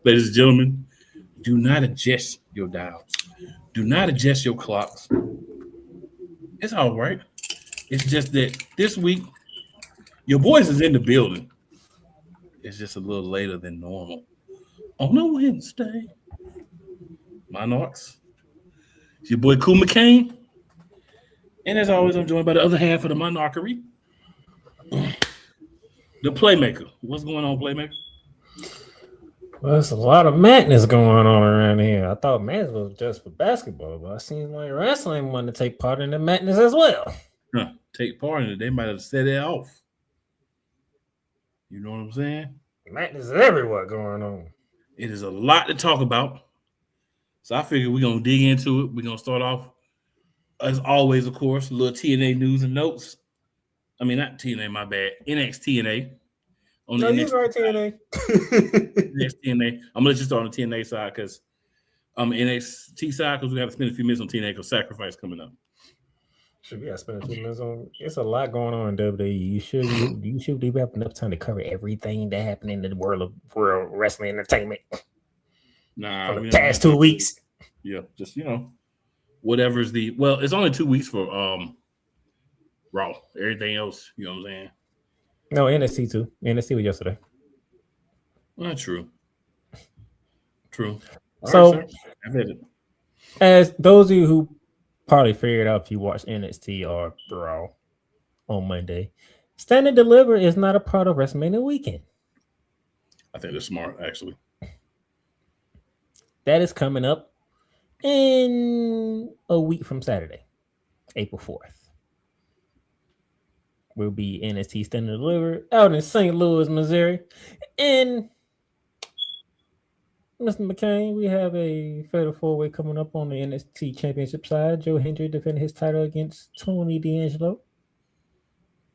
Ladies and gentlemen, do not adjust your dials. Do not adjust your clocks. It's all right. It's just that this week, your boys is in the building. It's just a little later than normal. On a Wednesday, Monarchs. It's your boy Cool McCain. And as always, I'm joined by the other half of the Monarchery, the Playmaker. What's going on, Playmaker? Well, there's a lot of madness going on around here. I thought madness was just for basketball, but it seems like wrestling wanted to take part in the madness as well. Huh, take part in it. They might have set it off. You know what I'm saying? Madness is everywhere going on. It is a lot to talk about. So I figured we're going to dig into it. We're going to start off, as always, of course, a little TNA news and notes. I mean, not TNA, my bad. NXT on the No, you NXT, right, TNA. NXT. I'm going to let you start on the TNA side because NXT side because we got to spend a few minutes on TNA because Sacrifice coming up. Should we spend a few minutes on? It's a lot going on in WWE. You should be have enough time to cover everything that happened in the world of wrestling entertainment. Nah, for the past 2 weeks. Yeah, just whatever's it's only 2 weeks for Raw. Everything else, you know what I'm saying? No, NXT too. NXT was yesterday. Well, true. True. So, right, as those of you who probably figured out if you watch NXT or Raw on Monday, Stand and Deliver is not a part of WrestleMania weekend. I think they're smart, actually. That is coming up in a week from Saturday, April 4th. Will be NXT Stand and Deliver out in St. Louis, Missouri. And Mr. McCain, we have a fatal four-way coming up on the NXT Championship side. Joe Hendry defending his title against Tony D'Angelo,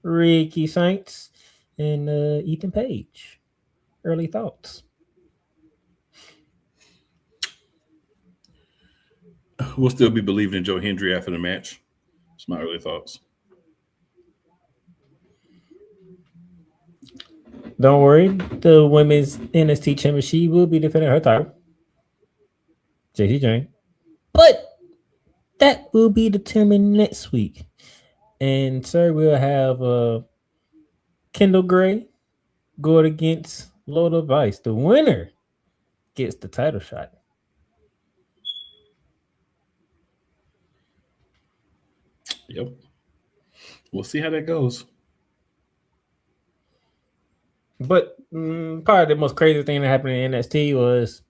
Ricky Saints, and Ethan Page. Early thoughts? We'll still be believing in Joe Hendry after the match. That's my early thoughts. Don't worry, the women's NXT champion, she will be defending her title, JC Jane. But that will be determined next week. And sir, we'll have Kendall Gray go against Lola Vice. The winner gets the title shot. Yep. We'll see how that goes. But probably the most crazy thing that happened in NXT was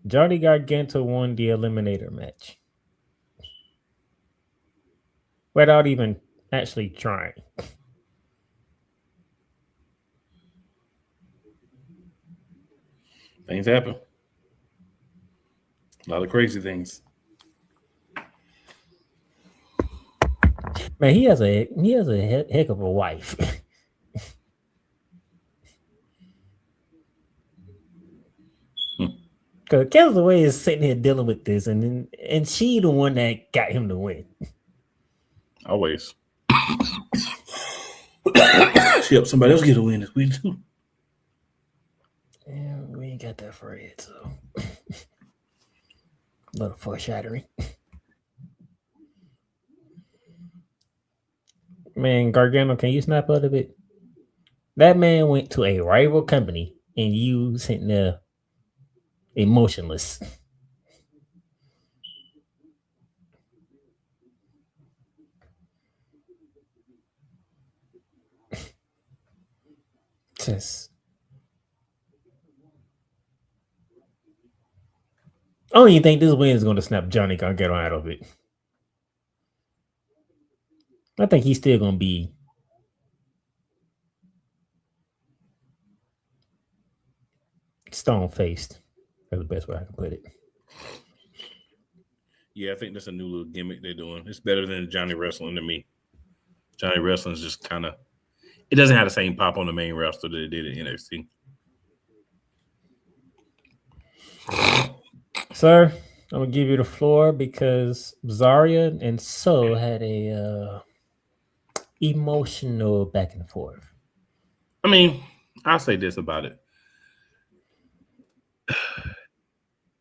Johnny Gargano won the Eliminator match without even actually trying. Things happen. A lot of crazy things. Man, he has a heck of a wife. Because Kelsey Way is sitting here dealing with this, and she the one that got him to win. Always. Yep, somebody else get a win this week too. Yeah, we ain't got that for it, so a little foreshadowing. Man, Gargano, can you snap a little bit? That man went to a rival company, and you sitting there emotionless. Just, I don't even think this win is going to snap Johnny Gargano out of it. I think he's still going to be stone-faced. That's the best way I can put it. Yeah, I think that's a new little gimmick they're doing. It's better than Johnny Wrestling to me. Johnny Wrestling is just kind of, it doesn't have the same pop on the main roster that it did in NXT. Sir, I'm going to give you the floor because Zarya and So had a emotional back and forth. I mean, I'll say this about it.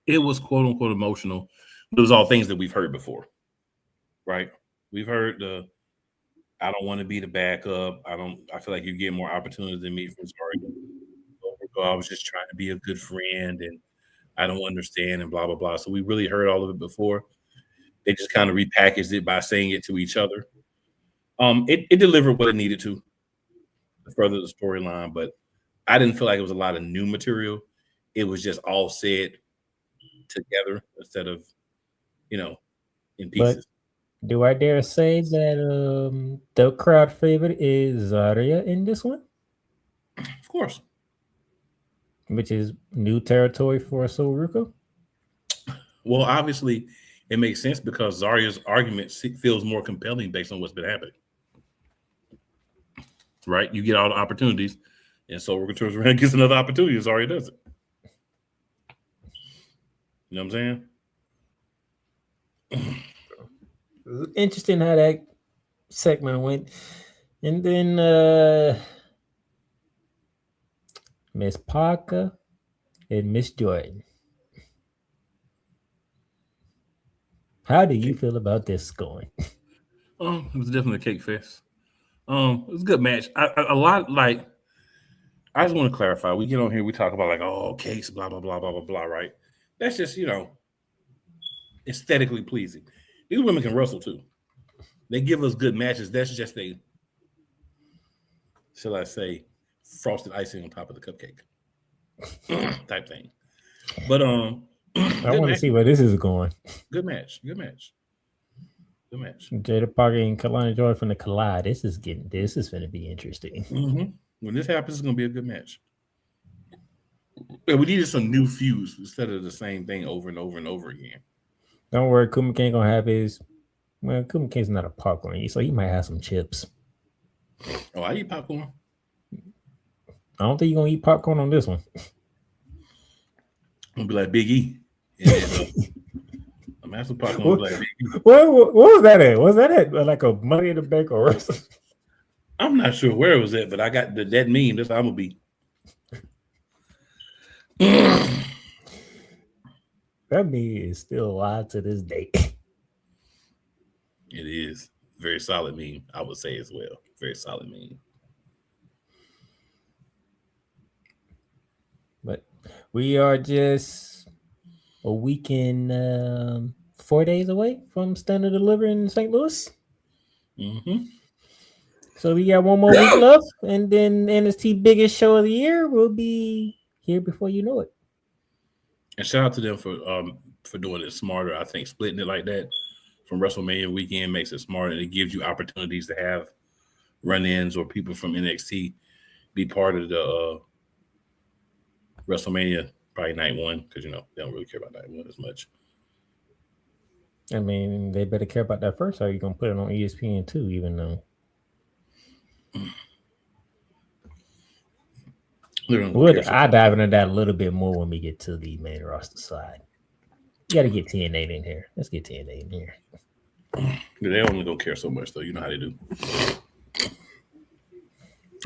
it was quote unquote emotional. But it was all things that we've heard before, right? We've heard the I don't want to be the backup. I feel like you get more opportunities than me from Zarya. I was just trying to be a good friend and I don't understand and blah blah blah. So we really heard all of it before. They just kind of repackaged it by saying it to each other. It delivered what it needed to further the storyline, but I didn't feel like it was a lot of new material. It was just all said together instead of, in But pieces. do I dare say that the crowd favorite is Zarya in this one, Of course. which is new territory for Soruko? Well, obviously, it makes sense because Zarya's argument feels more compelling based on what's been happening. Right? You get all the opportunities, and so Ruka turns around and gets another opportunity, and Zarya does it. You know what I'm saying? Interesting how that segment went. And then Miss Parker and Miss Jordan. How do you feel about this going? It was definitely a cake fest. It was a good match. A lot like I just want to clarify. We get on here, we talk about like, oh, cakes, blah blah blah blah blah blah. Right? That's just aesthetically pleasing. These women can wrestle too. They give us good matches. That's just shall I say, frosted icing on top of the cupcake type thing. But I want to see where this is going. Good match. Good match. Good match. Jada Parker and Kalani Joy from the Collide. This is going to be interesting. Mm-hmm. When this happens, it's going to be a good match. And we needed some new feuds instead of the same thing over and over and over again. Don't worry, Kuma King gonna have his. Well, Kuma King's not a popcorn, so he might have some chips. Oh, I eat popcorn. I don't think you're gonna eat popcorn on this one. I'm gonna be like Big E. I'm asking popcorn. Like Big E. What was that at? Was that at like a Money in the Bank or something? I'm not sure where it was at, but I got that meme. That's how I'm gonna be. That meme is still alive to this day. It is very solid meme, I would say as well. Very solid meme. But we are just a weekend, 4 days away from Standard Delivery in St. Louis. Mm-hmm. So we got one more week left, and then NXT biggest show of the year will be here before you know it. And shout out to them for doing it smarter. I think splitting it like that from WrestleMania weekend makes it smarter, and it gives you opportunities to have run-ins or people from NXT be part of the WrestleMania probably night one, because they don't really care about night one as much. I mean, they better care about that first. Or are you gonna put it on ESPN too? Even though I dive into that a little bit more when we get to the main roster side. You got to get TNA in here. Let's get TNA in here. They only don't care so much, though. You know how they do.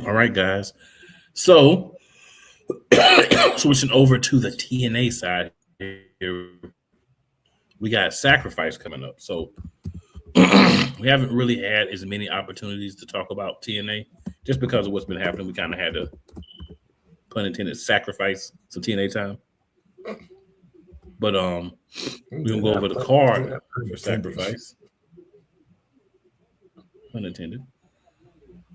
All right, guys. So, switching over to the TNA side here, we got Sacrifice coming up. So, we haven't really had as many opportunities to talk about TNA just because of what's been happening. We kind of had to, pun intended, sacrifice some TNA time. But we're gonna go over the card for Sacrifice. Unintended.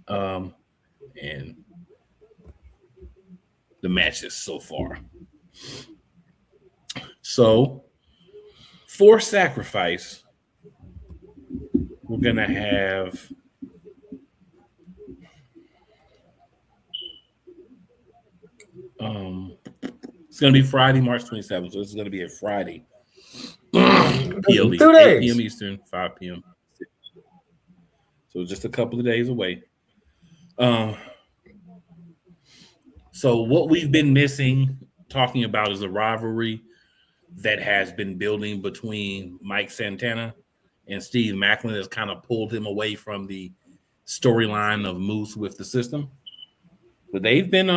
And the matches so far. So for Sacrifice, we're gonna have it's gonna be Friday, March 27th. So this is gonna be a Friday. PLE, 8 p.m. Eastern, 5 p.m. So just a couple of days away. So what we've been missing talking about is a rivalry that has been building between Mike Santana and Steve Macklin has kind of pulled him away from the storyline of Moose with the system. But they've been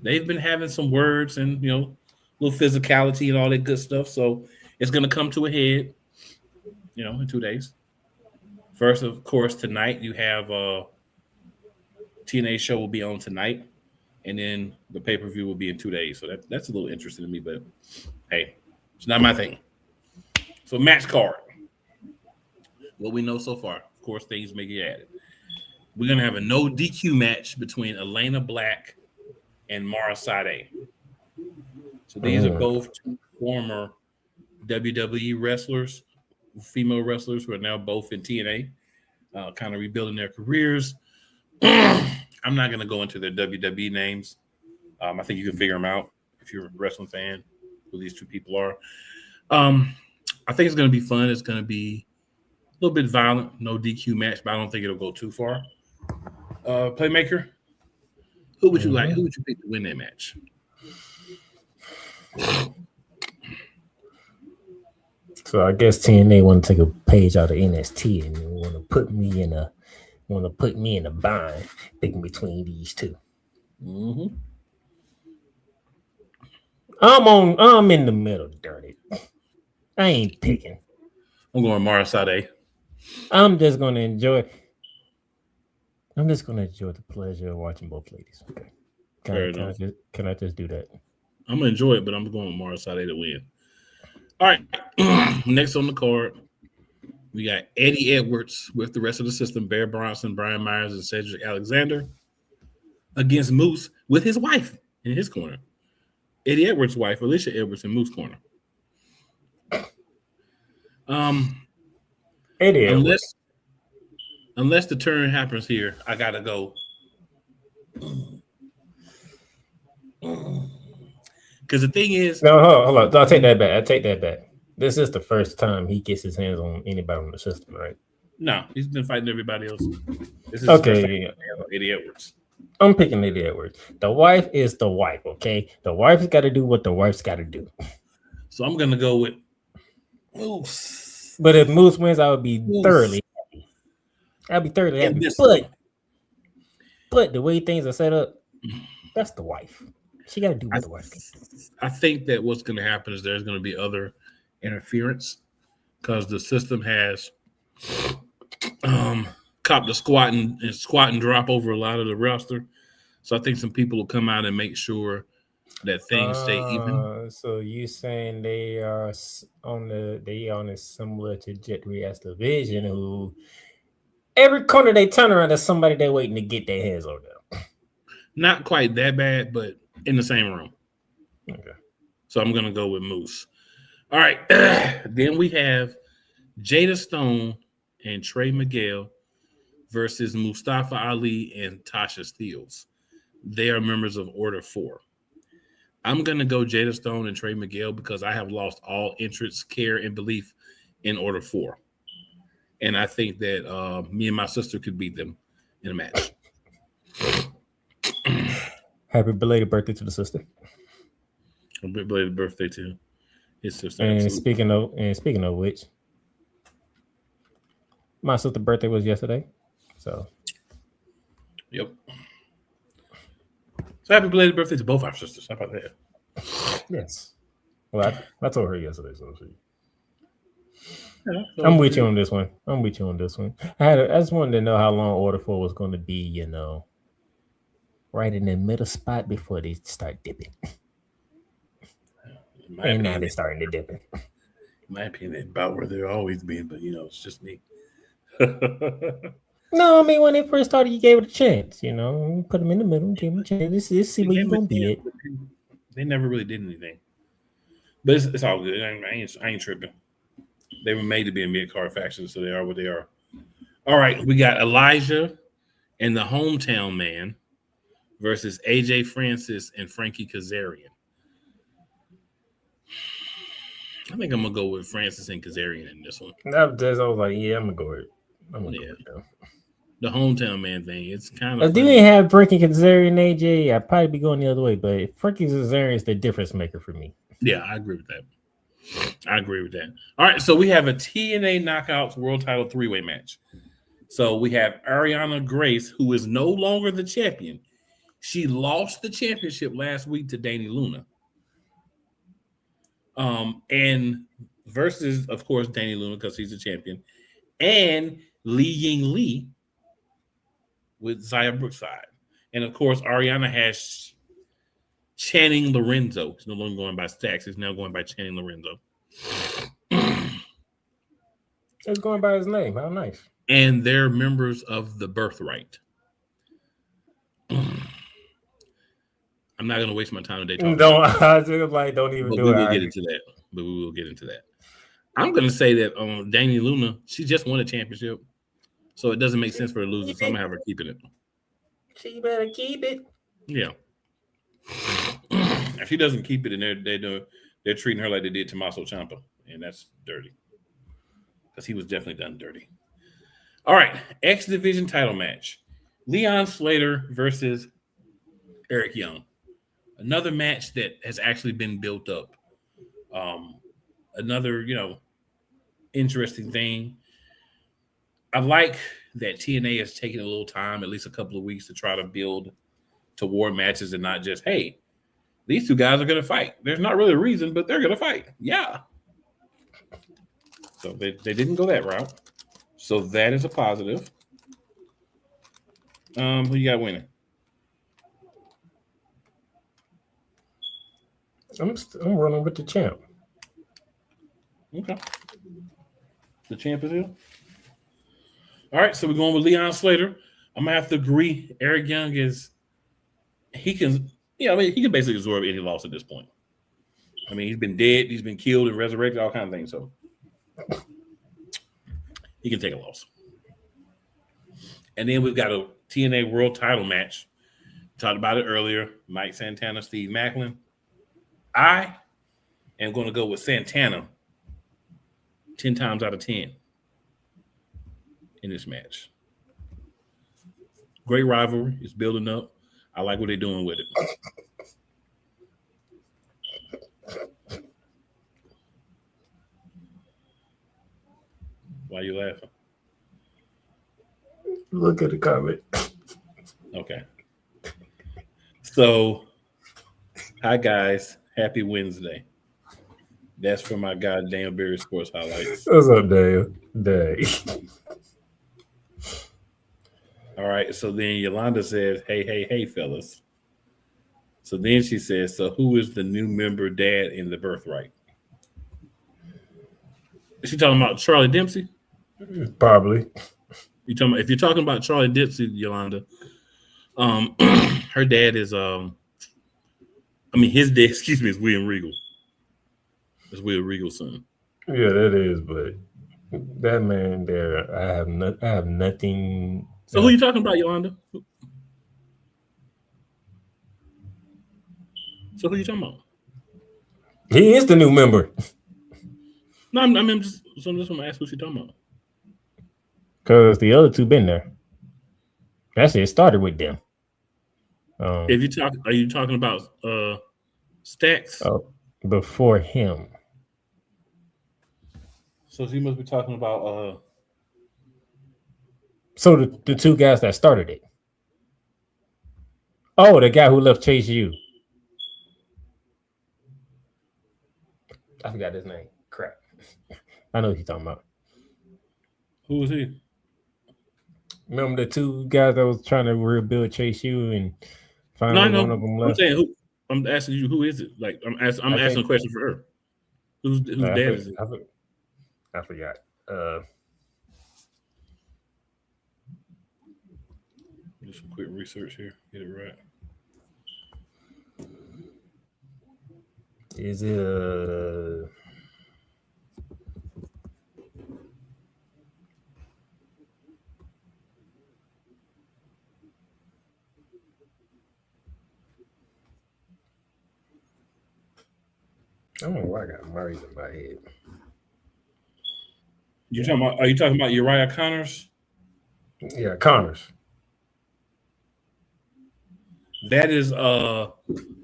They've been having some words and little physicality and all that good stuff. So it's gonna come to a head, in 2 days. First, of course, tonight you have TNA show will be on tonight, and then the pay per view will be in 2 days. So that's a little interesting to me, but hey, it's not my thing. So match card. What we know so far, of course, things may get added. We're gonna have a no DQ match between Elena Black and Mara Sade. So these are both two former WWE wrestlers, female wrestlers who are now both in TNA, kind of rebuilding their careers. I'm not going to go into their WWE names. I think you can figure them out if you're a wrestling fan, who these two people are. I think it's going to be fun. It's going to be a little bit violent, no DQ match, but I don't think it'll go too far. Playmaker, who would you like? Who would you pick to win that match? So I guess TNA want to take a page out of NXT and want to put me in a bind, picking between these two. Mm-hmm. I'm in the middle, dirty. I ain't picking. I'm going Mara Sade. I'm just gonna enjoy the pleasure of watching both ladies. Okay. Can I just do that? I'm gonna enjoy it, but I'm going with Mara Sade to win. All right. Next on the card, we got Eddie Edwards with the rest of the system: Bear Bronson, Brian Myers, and Cedric Alexander against Moose with his wife in his corner. Eddie Edwards' wife, Alicia Edwards, in Moose corner. Eddie Edwards. Unless the turn happens here, I gotta go. Because the thing is, no, hold on. I'll take that back. This is the first time he gets his hands on anybody on the system, right? No, he's been fighting everybody else. This is okay. Eddie Edwards. I'm picking Eddie Edwards. The wife is the wife, okay? The wife's got to do what the wife's got to do. So I'm gonna go with Moose. But if Moose wins, I would be thoroughly happy. I'd be thoroughly happy. But the way things are set up, that's the wife. She got to do what the wife can do. I think that what's going to happen is there's going to be other interference because the system has copped the squat and drop over a lot of the roster. So I think some people will come out and make sure that things stay even. So you saying they are on a similar trajectory as the Vision, who every corner they turn around, there's somebody they're waiting to get their hands on them. Not quite that bad, but in the same room. Okay. So I'm going to go with Moose. All right. Then we have Jada Stone and Trey Miguel versus Mustafa Ali and Tasha Steelz. They are members of Order 4. I'm going to go Jada Stone and Trey Miguel because I have lost all interest, care, and belief in Order 4. And I think that me and my sister could beat them in a match. Happy belated birthday to the sister. A belated birthday to his sister. And speaking of which, my sister's birthday was yesterday. So yep. So happy belated birthday to both our sisters. How about that? Yes. Well, I told her yesterday, so I'm with you on this one. I just wanted to know how long Order 4 was going to be, right in the middle spot before they start dipping. And now they're starting to dip it. In my opinion, about where they've always been, but it's just me. No, I mean when they first started, you gave it a chance. Put them in the middle, give them a chance. Let's see where you're gonna be at. They never really did anything, but it's all good. I ain't tripping. They were made to be a mid-card faction, so they are what they are. All right, we got Elijah and the Hometown Man versus AJ Francis and Frankie Kazarian. I think I'm gonna go with Francis and Kazarian in this one. I was like, yeah, I'm gonna go with it. Go with the Hometown Man thing. It's kind of. If you ain't have Frankie Kazarian and AJ, I'd probably be going the other way. But Frankie Kazarian is the difference maker for me. Yeah, I agree with that. All right, so we have a TNA Knockouts World Title 3-way match. So we have Ariana Grace, who is no longer the champion. She lost the championship last week to Danny Luna. And versus, of course, Danny Luna because he's a champion, and Li Ying Lee with Zaya Brookside. And of course, Ariana has Channing Lorenzo. He's no longer going by Stacks. He's now going by Channing Lorenzo. It's going by his name. How nice. And they're members of the Birthright. I'm not going to waste my time today. Don't even but do we it. will get into that. But we will get into that. I'm going to say that Danny Luna, she just won a championship. So it doesn't make sense for her to lose it. So I'm going to have her keeping it. She better keep it. Yeah. If she doesn't keep it, and they're treating her like they did Tommaso Ciampa, and that's dirty. Because he was definitely done dirty. All right, X Division title match: Leon Slater versus Eric Young. Another match that has actually been built up. Another, interesting thing. I like that TNA has taken a little time, at least a couple of weeks, to try to build toward matches and not just, hey, these two guys are going to fight. There's not really a reason, but they're going to fight. Yeah. So they didn't go that route. So that is a positive. Who you got winning? I'm running with the champ. Okay. The champ is here. All right, so we're going with Leon Slater. I'm gonna have to agree. Eric Young he can basically absorb any loss at this point. I mean, he's been dead, he's been killed and resurrected, all kinds of things. So he can take a loss. And then we've got a TNA World Title match. Talked about it earlier. Mike Santana, Steve Macklin. I am going to go with Santana 10 times out of 10 in this match. Great rivalry. It's building up. I like what they're doing with it. Why are you laughing? Look at the comment. Okay. So, hi guys. Happy Wednesday. That's for my goddamn Barry Sports highlights. What's up, Dave? All right. So then Yolanda says, hey, fellas. So then she says, so who is the new member dad in the Birthright? Is she talking about Charlie Dempsey? Probably. If you're talking about Charlie Dempsey, Yolanda, her dad is his dad, is William Regal. It's William Regal's son. Yeah, that is, but that man there, I have nothing. So who are you talking about, Yolanda? So who are you talking about? He is the new member. No, I'm just going to ask who she's talking about. Because the other two been there. That's it. Started with them. Are you talking about Stacks? Oh, before him. So she must be talking about. So the two guys that started it. Oh, the guy who left Chase U. I forgot his name. Crap. I know what you're talking about. Who was he? Remember the two guys that was trying to rebuild Chase U and finally one of them left? I'm asking you, who is it? Like I'm asking a question for her. Whose dad is it? I forgot. Do some quick research here. Get it right. Is it I don't know why I got Murray's in my head. Are you talking about Uriah Connors? Yeah, Connors. That is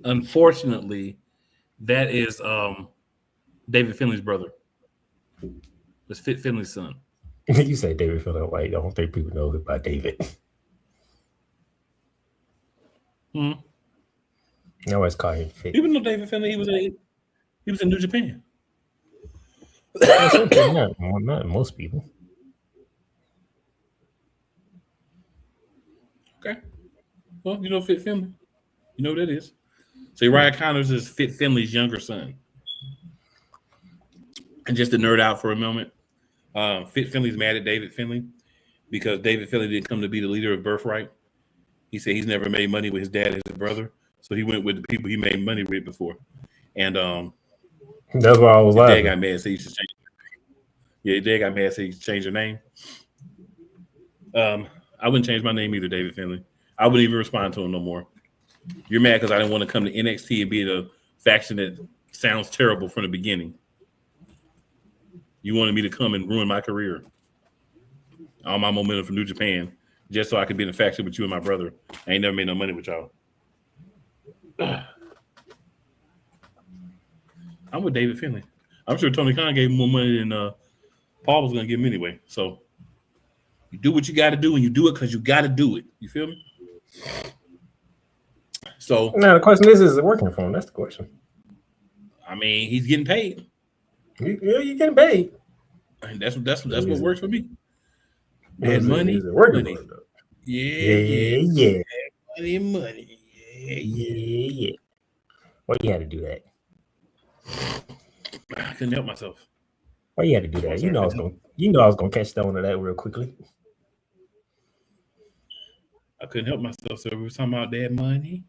unfortunately, that is David Finley's brother. It's Finley's son. You say David Finley White. I don't think people know about David. Hmm. I always call him Fit. Even though David Finlay, he was in New Japan. Well, some people, not most people. Okay. Well, you know Fit Finlay. You know what that is. So Uriah Connors is Fit Finley's younger son. And just to nerd out for a moment, Fit Finley's mad at David Finley because David Finley didn't come to be the leader of Birthright. He said he's never made money with his dad and his brother, so he went with the people he made money with before. And That's why I was his dad laughing. got mad, so he should change. Yeah, his dad got mad, so he should change their name. I wouldn't change my name either, David Finley. I wouldn't even respond to him no more. You're mad because I didn't want to come to NXT and be the faction that sounds terrible from the beginning. You wanted me to come and ruin my career, all my momentum from New Japan, just so I could be in a faction with you and my brother. I ain't never made no money with y'all. I'm with David Finley. I'm sure Tony Khan gave him more money than Paul was going to give him anyway. So you do what you got to do, and you do it because you got to do it. You feel me? So now the question is it working for him? That's the question. I mean, he's getting paid. You're getting paid. And that's what works for me. Is Money, it working money. for him, though? Yeah. Money. Yeah. Why you had to do that? I couldn't help myself. Why you had to do that? You know I was gonna catch on to that real quickly. I couldn't help myself. So we were talking about that money.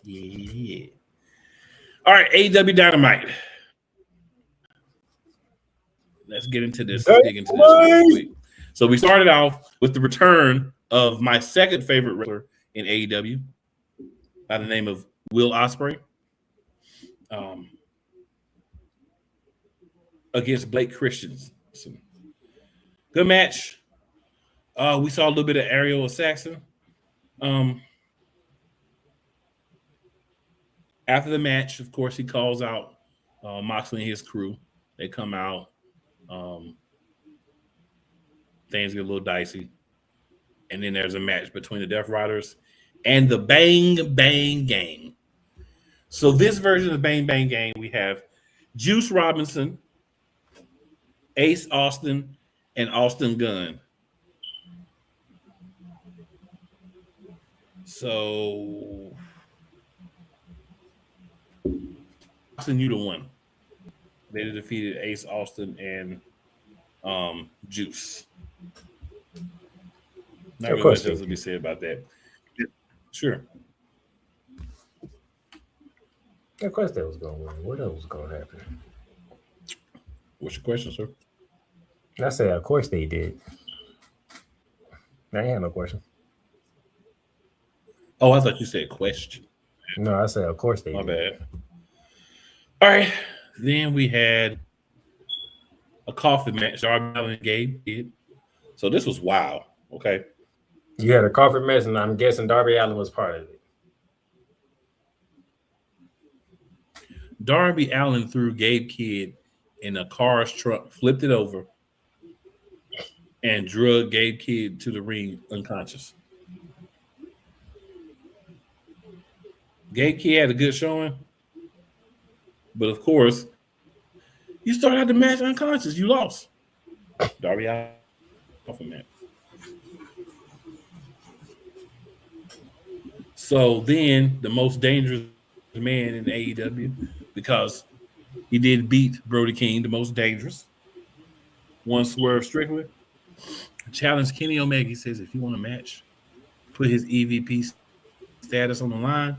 Yeah. All right, AEW Dynamite. Let's get into this. Let's dig into this real quick. So we started off with the return of my second favorite wrestler in AEW by the name of Will Ospreay against Blake Christensen. Good match. We saw a little bit of Ariel Saxon. After the match, of course, he calls out Moxley and his crew. They come out. Things get a little dicey. And then there's a match between the Death Riders and the Bang Bang Gang. So this version of the Bang Bang Gang, we have Juice Robinson, Ace Austin, and Austin Gunn. So Austin, you the one. They defeated Ace Austin and Juice. Not really much else to be said about that. Sure. Of course that was going to win. What else was going to happen? What's your question, sir? I said, of course they did. I ain't had no question. Oh, I thought you said question. No, I said, of course they did. My bad. All right. Then we had a coffee match. Darby Allin and Gabe did. So this was wild. Okay. You had a coffee match, and I'm guessing Darby Allin was part of it. Darby Allin threw Gabe Kidd in a car's truck, flipped it over, and drugged Gabe Kidd to the ring unconscious. Gabe Kidd had a good showing, but of course, you started out the match unconscious. You lost. Darby Allin off a match. So then the most dangerous man in AEW, because he did beat Brody King, the most dangerous. One Swerve Strickland challenged Kenny Omega. He says, if you want a match, put his EVP status on the line.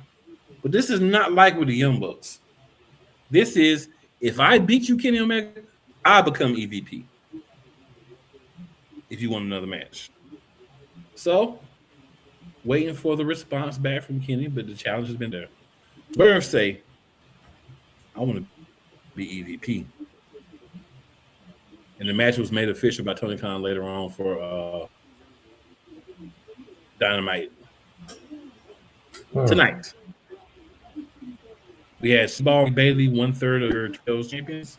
But this is not like with the Young Bucks. This is, if I beat you, Kenny Omega, I become EVP. If you want another match. So, waiting for the response back from Kenny, but the challenge has been there. Swerve say, I want to be EVP. And the match was made official by Tony Khan later on for Dynamite. Tonight, we had Small Bailey, 1/3 of your Trios champions,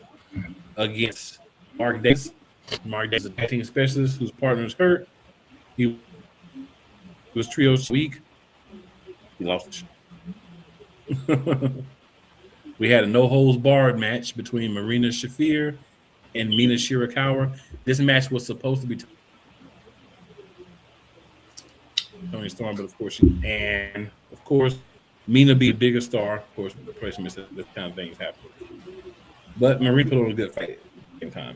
against Mark Davis. Mark Davis is a tag team specialist whose partner is hurt. He was Trios week. He lost. We had a no holds barred match between Marina Shafir and Mina Shirakawa. This match was supposed to be Tony Storm, but of course, Mina be a bigger star. Of course, the person said this kind of things happen. But Marina put on a good fight at the same time.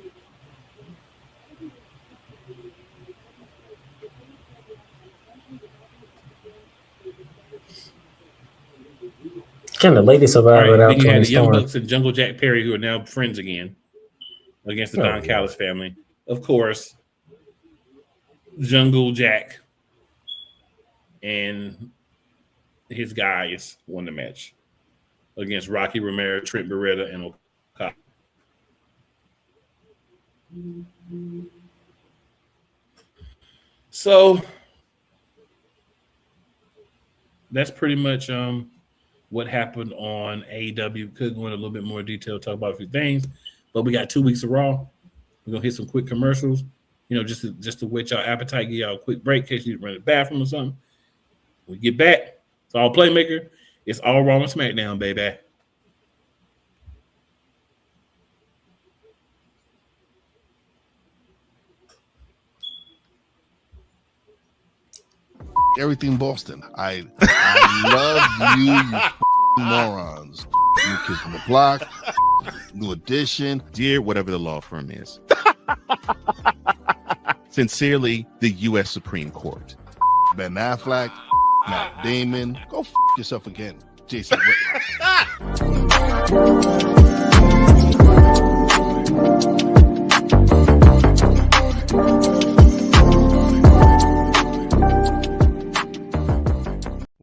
Kind of lady survivor Then out you had Tony the Young Storm. Bucks and Jungle Jack Perry, who are now friends again, against the Don Callis family. Of course, Jungle Jack and his guys won the match against Rocky Romero, Trent Beretta, and Okada. So that's pretty much what happened on AEW. Could go into a little bit more detail, talk about a few things, but we got 2 weeks of Raw. We're gonna hit some quick commercials, just to whet y'all appetite, give y'all a quick break in case you need to run to the bathroom or something. When we get back, it's all Playmaker. It's all Raw and SmackDown, baby. Everything Boston. I love you morons. New Kids from the Block, New Edition, Dear whatever the law firm is. Sincerely, the U.S. Supreme Court. Ben Affleck, Matt Damon. Go yourself again, Jason Whitlock.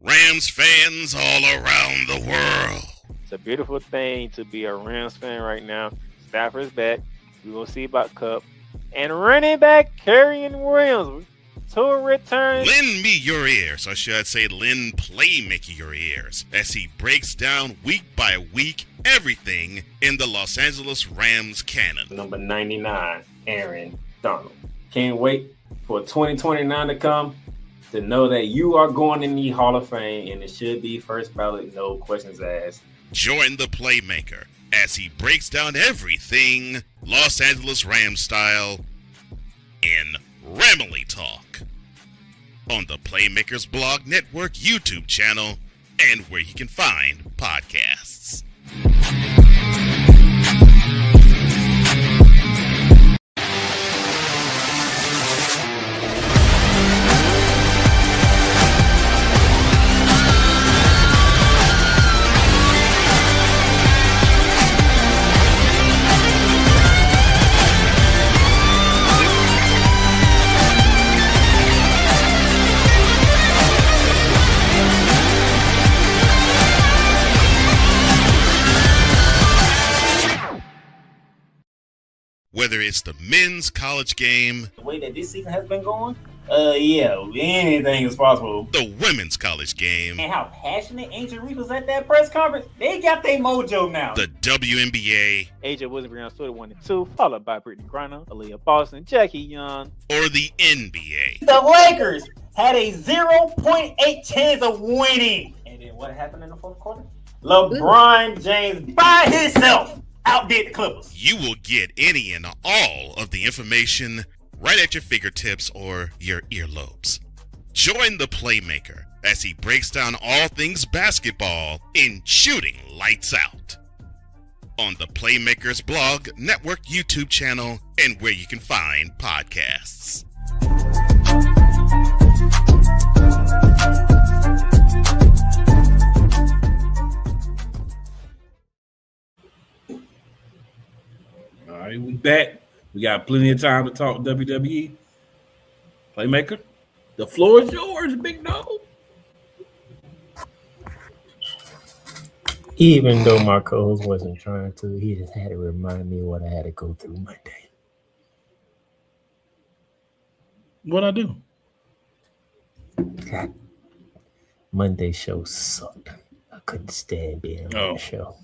Rams fans all around the world. It's a beautiful thing to be a Rams fan right now. Stafford's back. We will see about Cup. And running back Kerryon Williams to return. Lend me your ears, or should I say lend Playmaker your ears, as he breaks down week by week everything in the Los Angeles Rams canon. Number 99, Aaron Donald. Can't wait for 2029 to come to know that you are going in the Hall of Fame, and it should be first ballot, no questions asked. Join the Playmaker as he breaks down everything Los Angeles Rams style in Ramily Talk on the Playmakers Blog Network YouTube channel and where you can find podcasts. Whether it's the men's college game, The way that this season has been going, anything is possible. the women's college game, And how passionate Angel Reese was at that press conference, they got their mojo now. the WNBA, AJ Wilson-Brown stood at 1 and 2, followed by Brittany Griner, Aaliyah Boston, Jackie Young. or the NBA. The Lakers had a 0.8 chance of winning. And then what happened in the fourth quarter? LeBron James by himself outdid the Clippers. You will get any and all of the information right at your fingertips or your earlobes. Join the Playmaker as he breaks down all things basketball in Shooting Lights Out on the Playmakers Blog Network YouTube channel and where you can find podcasts. All right, we back. We got plenty of time to talk WWE. Playmaker, the floor is yours, big dog. Even though my co-host wasn't trying to, he just had to remind me what I had to go through Monday. What'd I do? God, Monday show sucked. I couldn't stand being on the show.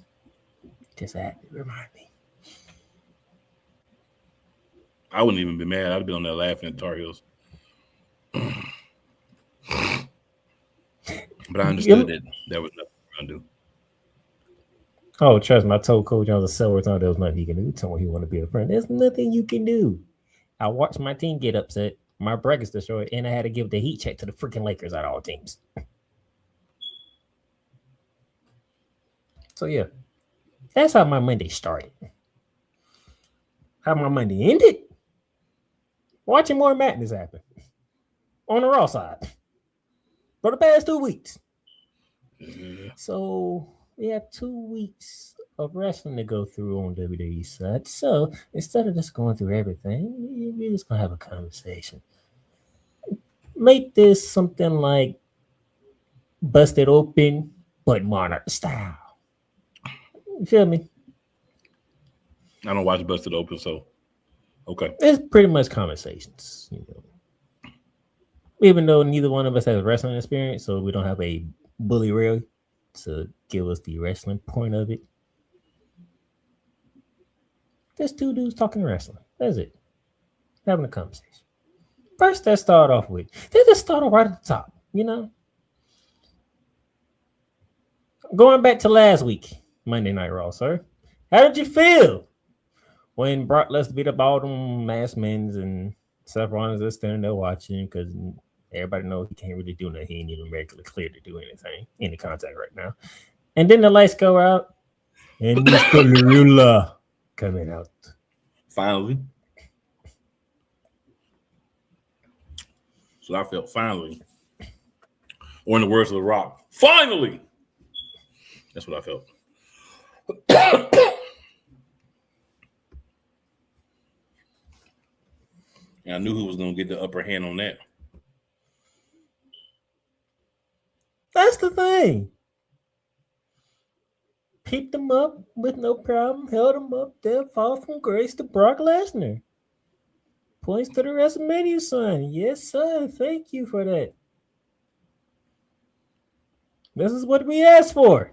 Just had to remind me. I wouldn't even be mad. I'd be on there laughing at Tar Heels. But But I understood that there was nothing we were gonna do. Oh, trust me, I told Coach Jones several times there was nothing he can do. He told me he want to be a friend. There's nothing you can do. I watched my team get upset, my brackets destroyed, and I had to give the heat check to the freaking Lakers out of all teams. So yeah, that's how my Monday started. How my Monday ended? Watching more madness happen on the Raw side for the past 2 weeks. Yeah. So we have 2 weeks of wrestling to go through on WWE side. So instead of just going through everything, we're just gonna have a conversation. Make this something like Busted Open, but Monarch style. You feel me? I don't watch Busted Open, so okay. It's pretty much conversations, you know. Even though neither one of us has wrestling experience, so we don't have a bully rail to give us the wrestling point of it. Just 2 dudes talking wrestling. That's it. Having a conversation. First, let's start off with. Let's just start off right at the top, you know. Going back to last week, Monday Night Raw, sir. How did you feel when Brock Lesnar beat up all them masked men and Seth Rollins is standing there watching because everybody knows he can't really do nothing. He ain't even regularly clear to do anything in the contact right now. And then the lights go out and Mr. Lula coming out. Finally. So I felt finally. Or in the words of The Rock, finally. That's what I felt. And I knew who was going to get the upper hand on that. That's the thing. Picked him up with no problem, held him up there, fall from grace to Brock Lesnar. Points to the WrestleMania sign. Yes, sir. Thank you for that. This is what we asked for.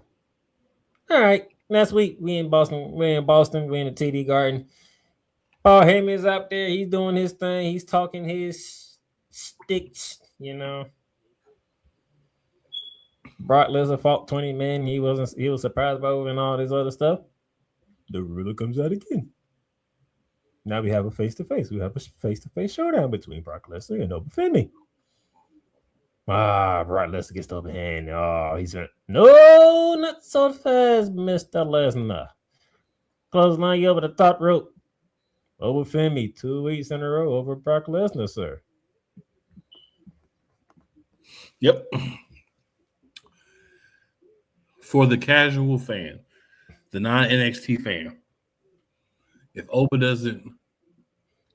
All right. Next week, we in Boston. We're in the TD Garden. Paul Heyman's out there. He's doing his thing. He's talking his sticks, you know. Brock Lesnar fought 20 men. He was surprised by it and all this other stuff. The ruler comes out again. Now we have a face-to-face. We have a face-to-face showdown between Brock Lesnar and Obafemi. Brock Lesnar gets the upper hand. Oh, he's going, no, not so fast, Mr. Lesnar. Clothesline you over the top rope. Obafemi, 2 weeks in a row over Brock Lesnar, sir. Yep. For the casual fan, the non-NXT fan, if Oba doesn't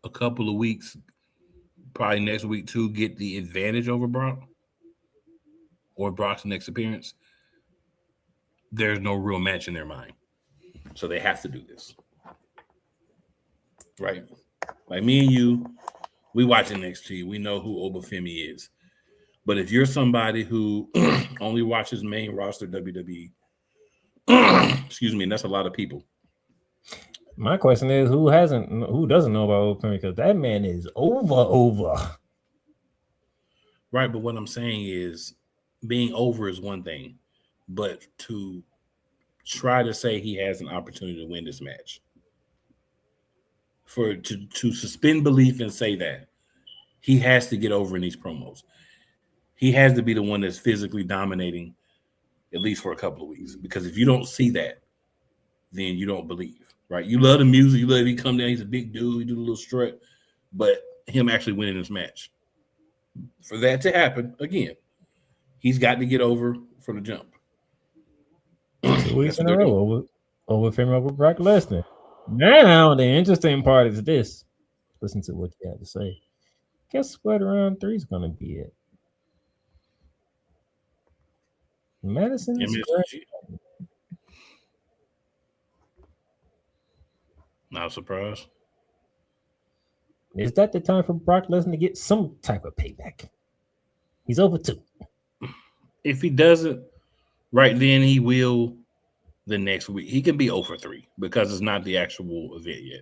a couple of weeks, probably next week too, get the advantage over Brock or Brock's next appearance, there's no real match in their mind. So they have to do this. Right? Like me and you, we watch NXT. We know who Obafemi is. But if you're somebody who only watches main roster WWE, excuse me, and that's a lot of people. My question is, who doesn't know about Obafemi? Because that man is over. Right, but what I'm saying is being over is one thing, but to try to say he has an opportunity to win this match, to suspend belief and say that, he has to get over in these promos. He has to be the one that's physically dominating at least for a couple of weeks. Because if you don't see that, then you don't believe, right? You love the music. You love he come down. He's a big dude. He do a little strut. But him actually winning this match, for that to happen, again, he's got to get over from the jump. 2 weeks in a row over Brock Lesnar. Now, the interesting part is this. Listen to what you have to say. Guess what round 3 is going to be at? Madison Square. Not surprised. Is that the time for Brock Lesnar to get some type of payback? He's over 2. If he doesn't, right then he will the next week. He can be over 3 because it's not the actual event yet.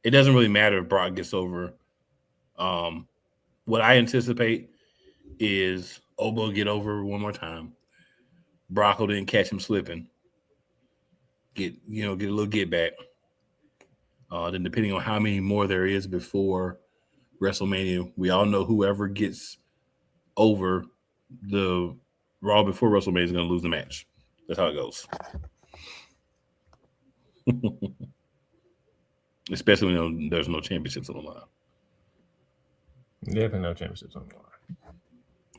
It doesn't really matter if Brock gets over. What I anticipate is Obo get over one more time. Brock will then catch him slipping. Get a little get back. Then depending on how many more there is before WrestleMania, we all know whoever gets over the Raw before WrestleMania is going to lose the match. That's how it goes. Especially when there's no championships on the line. Definitely no championships on the line.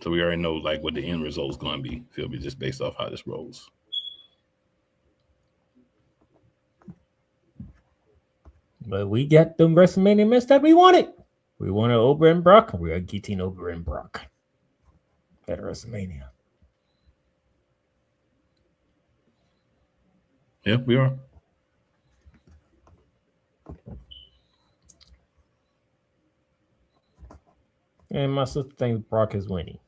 So we already know like what the end result is going to be. Feel me? Just based off how this rolls. But we got the WrestleMania match that we wanted. We wanted Ober and Brock, and we are getting Ober and Brock at WrestleMania. Yeah, we are. And my sister thinks Brock is winning.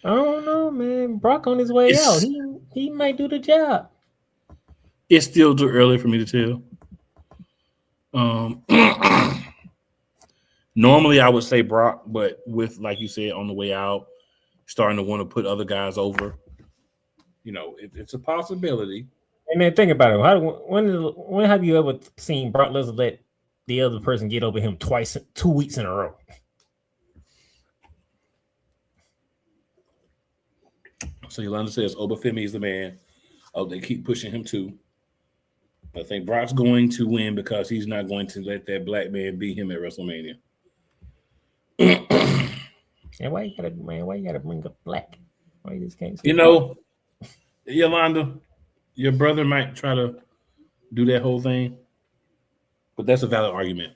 I don't know, man. Brock on his way out. He might do the job. It's still too early for me to tell. Normally I would say Brock, but with, like you said, on the way out, starting to want to put other guys over, it's a possibility. And then think about it. When have you ever seen Brock Lesnar let the other person get over him twice, 2 weeks in a row? So Yolanda says Obafemi is the man. Oh, they keep pushing him too. I think Brock's going to win because he's not going to let that black man beat him at WrestleMania. And why you gotta bring up black? Why you just can't say Yolanda, your brother might try to do that whole thing, but that's a valid argument.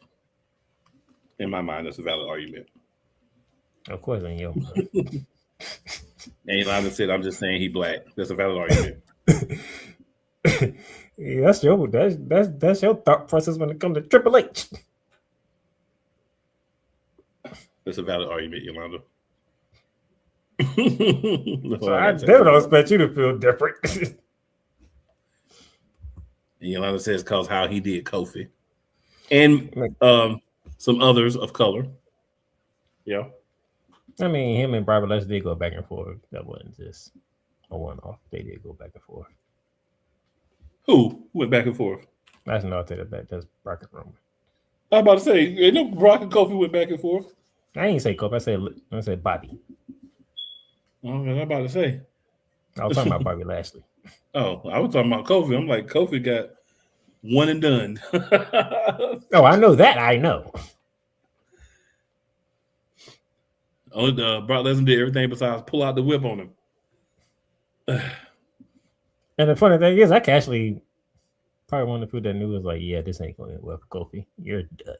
In my mind, that's a valid argument. Of course, ain't yo. And Yolanda said, "I'm just saying he black." That's a valid argument. Yeah, that's your thought process when it comes to Triple H. That's a valid argument, Yolanda. So I never don't expect you to feel different. And Yolanda says, "Cause how he did Kofi, and some others of color." Yeah. I mean, him and Bobby Lashley did go back and forth. That wasn't just a one-off. They did go back and forth. Who went back and forth? That's not that. That's Brock and Roman. I was about to say, Brock and Kofi went back and forth. I ain't say Kofi. I said Bobby. Oh, I was about to say. I was talking about Bobby Lashley. Oh, I was talking about Kofi. I'm like, Kofi got one and done. Oh, I know that. I know. Brock Lesnar did everything besides pull out the whip on him. And the funny thing is, I can actually probably one of the people that knew was like, yeah, this ain't going to end well for Kofi. You're done.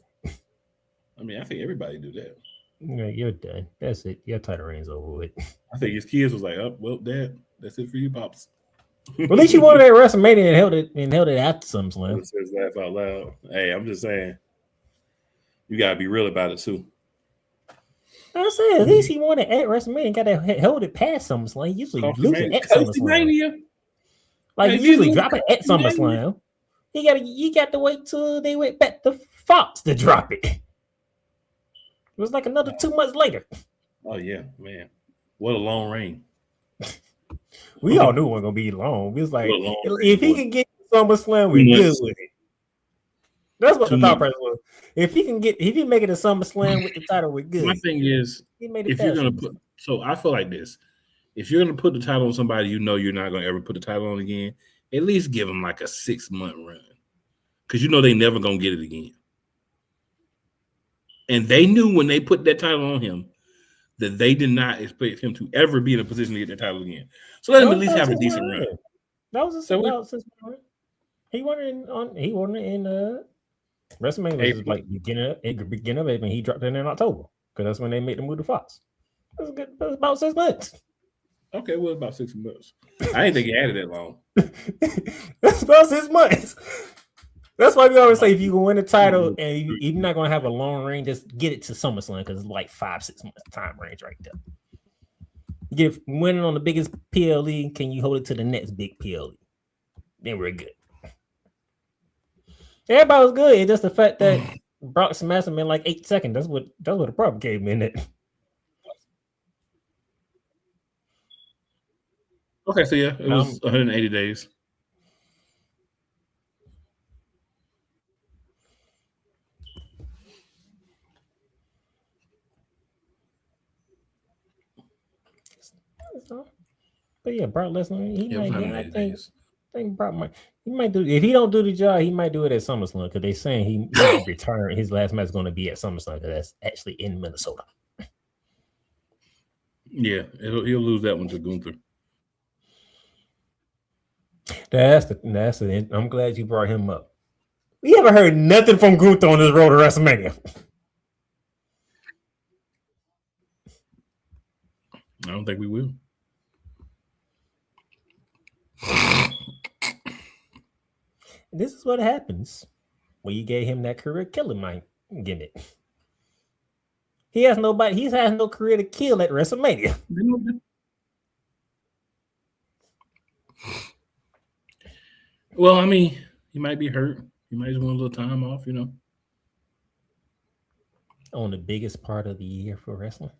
I mean, I think everybody do that. Yeah, you're done. That's it. Your title reign's over with. I think his kids was like, "Oh, well, Dad, that's it for you, pops." Well, at least you won it at WrestleMania and held it after SummerSlam. It says laugh out loud. Hey, I'm just saying, you gotta be real about it too. I said, at least he won it at WrestleMania. Got to hold it past SummerSlam. Usually lose it at SummerSlam. Like you usually drop it at SummerSlam. You got to wait till they went back to Fox to drop it. It was like another 2 months later. Oh yeah, man, what a long reign. We all knew it wasn't gonna be long. We was like, if he can get SummerSlam, we're good with it. That's what the thought process was. If he make it a SummerSlam with the title, we're good. My thing is, if you're gonna put, so I feel like this: if you're gonna put the title on somebody, you're not gonna ever put the title on again. At least give them like a 6-month run, because they never gonna get it again. And they knew when they put that title on him that they did not expect him to ever be in a position to get the title again. So let him at least have a decent run. That was his run. He won it in WrestleMania, which is like beginning of it, and he dropped it in October because that's when they made the move to Fox. That's good. That's about 6 months. Okay, well, about 6 months. I didn't think he added that long. That's about 6 months. That's why we always say if you can win the title and you're not going to have a long reign, just get it to SummerSlam because it's like 5-6 months time range right there. Get winning on the biggest PLE, can you hold it to the next big PLE? Then we're good. Everybody was good. It's just the fact that Brock smashed him in like 8 seconds. That's what the problem came in it. Okay, so yeah, it was 180 days. But yeah, Brock Lesnar, he Yeah, it was might get. 180 days. I think Brock might do. If he don't do the job, he might do it at SummerSlam because they're saying he return. His last match is going to be at SummerSlam because that's actually in Minnesota. Yeah, he'll lose that one to Gunther. That's the. I'm glad you brought him up. We haven't heard nothing from Gunther on this road to WrestleMania. I don't think we will. This is what happens when you gave him that career killing gimmick. He has nobody. He has no career to kill at WrestleMania. Well, I mean, he might be hurt. He might just want a little time off, you know. On the biggest part of the year for wrestling.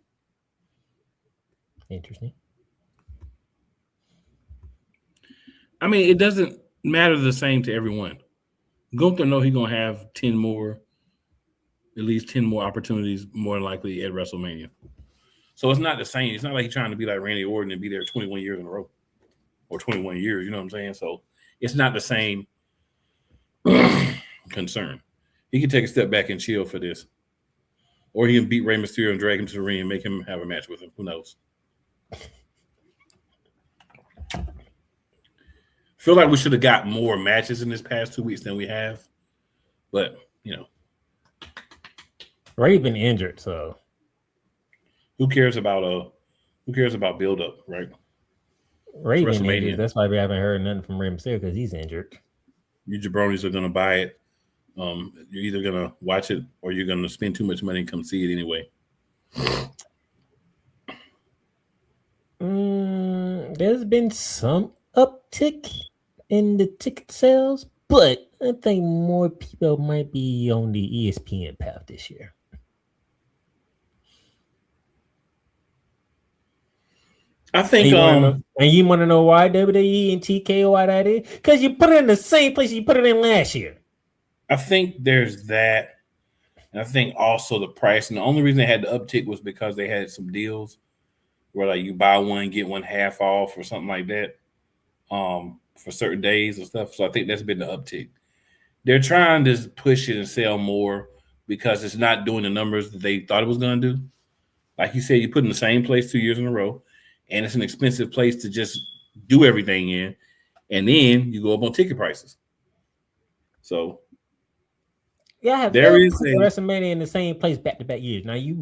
Interesting. I mean, it doesn't matter the same to everyone. Gunther know he's gonna have at least 10 more opportunities, more than likely at WrestleMania. So it's not the same. It's not like he's trying to be like Randy Orton and be there 21 years in a row, or 21 years. You know what I'm saying? So it's not the same concern. He can take a step back and chill for this, or he can beat Rey Mysterio and drag him to the ring and make him have a match with him. Who knows? Feel like we should have got more matches in this past 2 weeks than we have, but you know, Rey been injured, so who cares about build up, right? Rey been injured. That's why we haven't heard nothing from Rey Mysterio because he's injured. You jabronis are gonna buy it. You're either gonna watch it or you're gonna spend too much money and come see it anyway. There's been some uptick in the ticket sales, but I think more people might be on the ESPN path this year. I think, and you want to know why WWE and TKO why that is? Because you put it in the same place you put it in last year. I think there's that, and I think also the price. And the only reason they had the uptick was because they had some deals where like you buy one get one half off or something like that, for certain days and stuff. So I think that's been the uptick. They're trying to push it and sell more because it's not doing the numbers that they thought it was going to do. Like you said, you put in the same place 2 years in a row, and it's an expensive place to just do everything in, and then you go up on ticket prices. So there is WrestleMania in the same place back-to-back years. Now you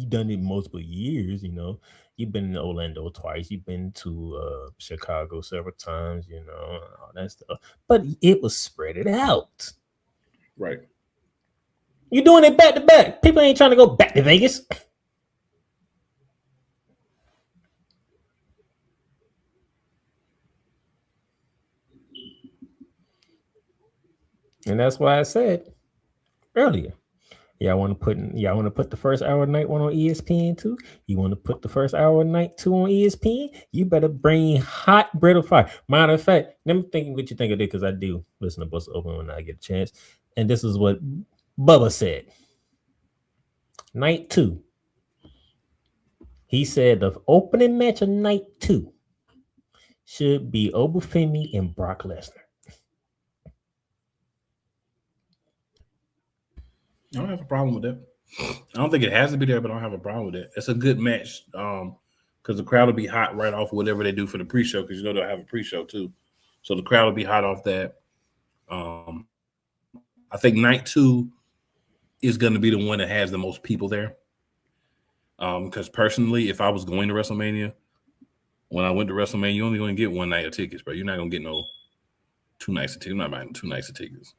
done it multiple years, you know. You've been to Orlando twice. You've been to Chicago several times, you know, all that stuff. But it was spread it out. Right. You're doing it back-to-back. People ain't trying to go back to Vegas. And that's why I said earlier, y'all want to put the first hour of night one on ESPN too? You want to put the first hour of night two on ESPN? You better bring hot bread of fire. Matter of fact, let me think what you think of it, because I do listen to Busted Open when I get a chance. And this is what Bubba said. Night 2. He said the opening match of night 2 should be Obafemi and Brock Lesnar. I don't have a problem with that. I don't think it has to be there, but I don't have a problem with it. It's a good match because the crowd will be hot right off whatever they do for the pre-show, because you know they'll have a pre-show too. So the crowd will be hot off that. I think night 2 is going to be the one that has the most people there. Because personally, if I was going to WrestleMania, when I went to WrestleMania, you're only going to get one night of tickets, bro. You're not going to get no 2 nights of tickets. I'm not buying 2 nights of tickets.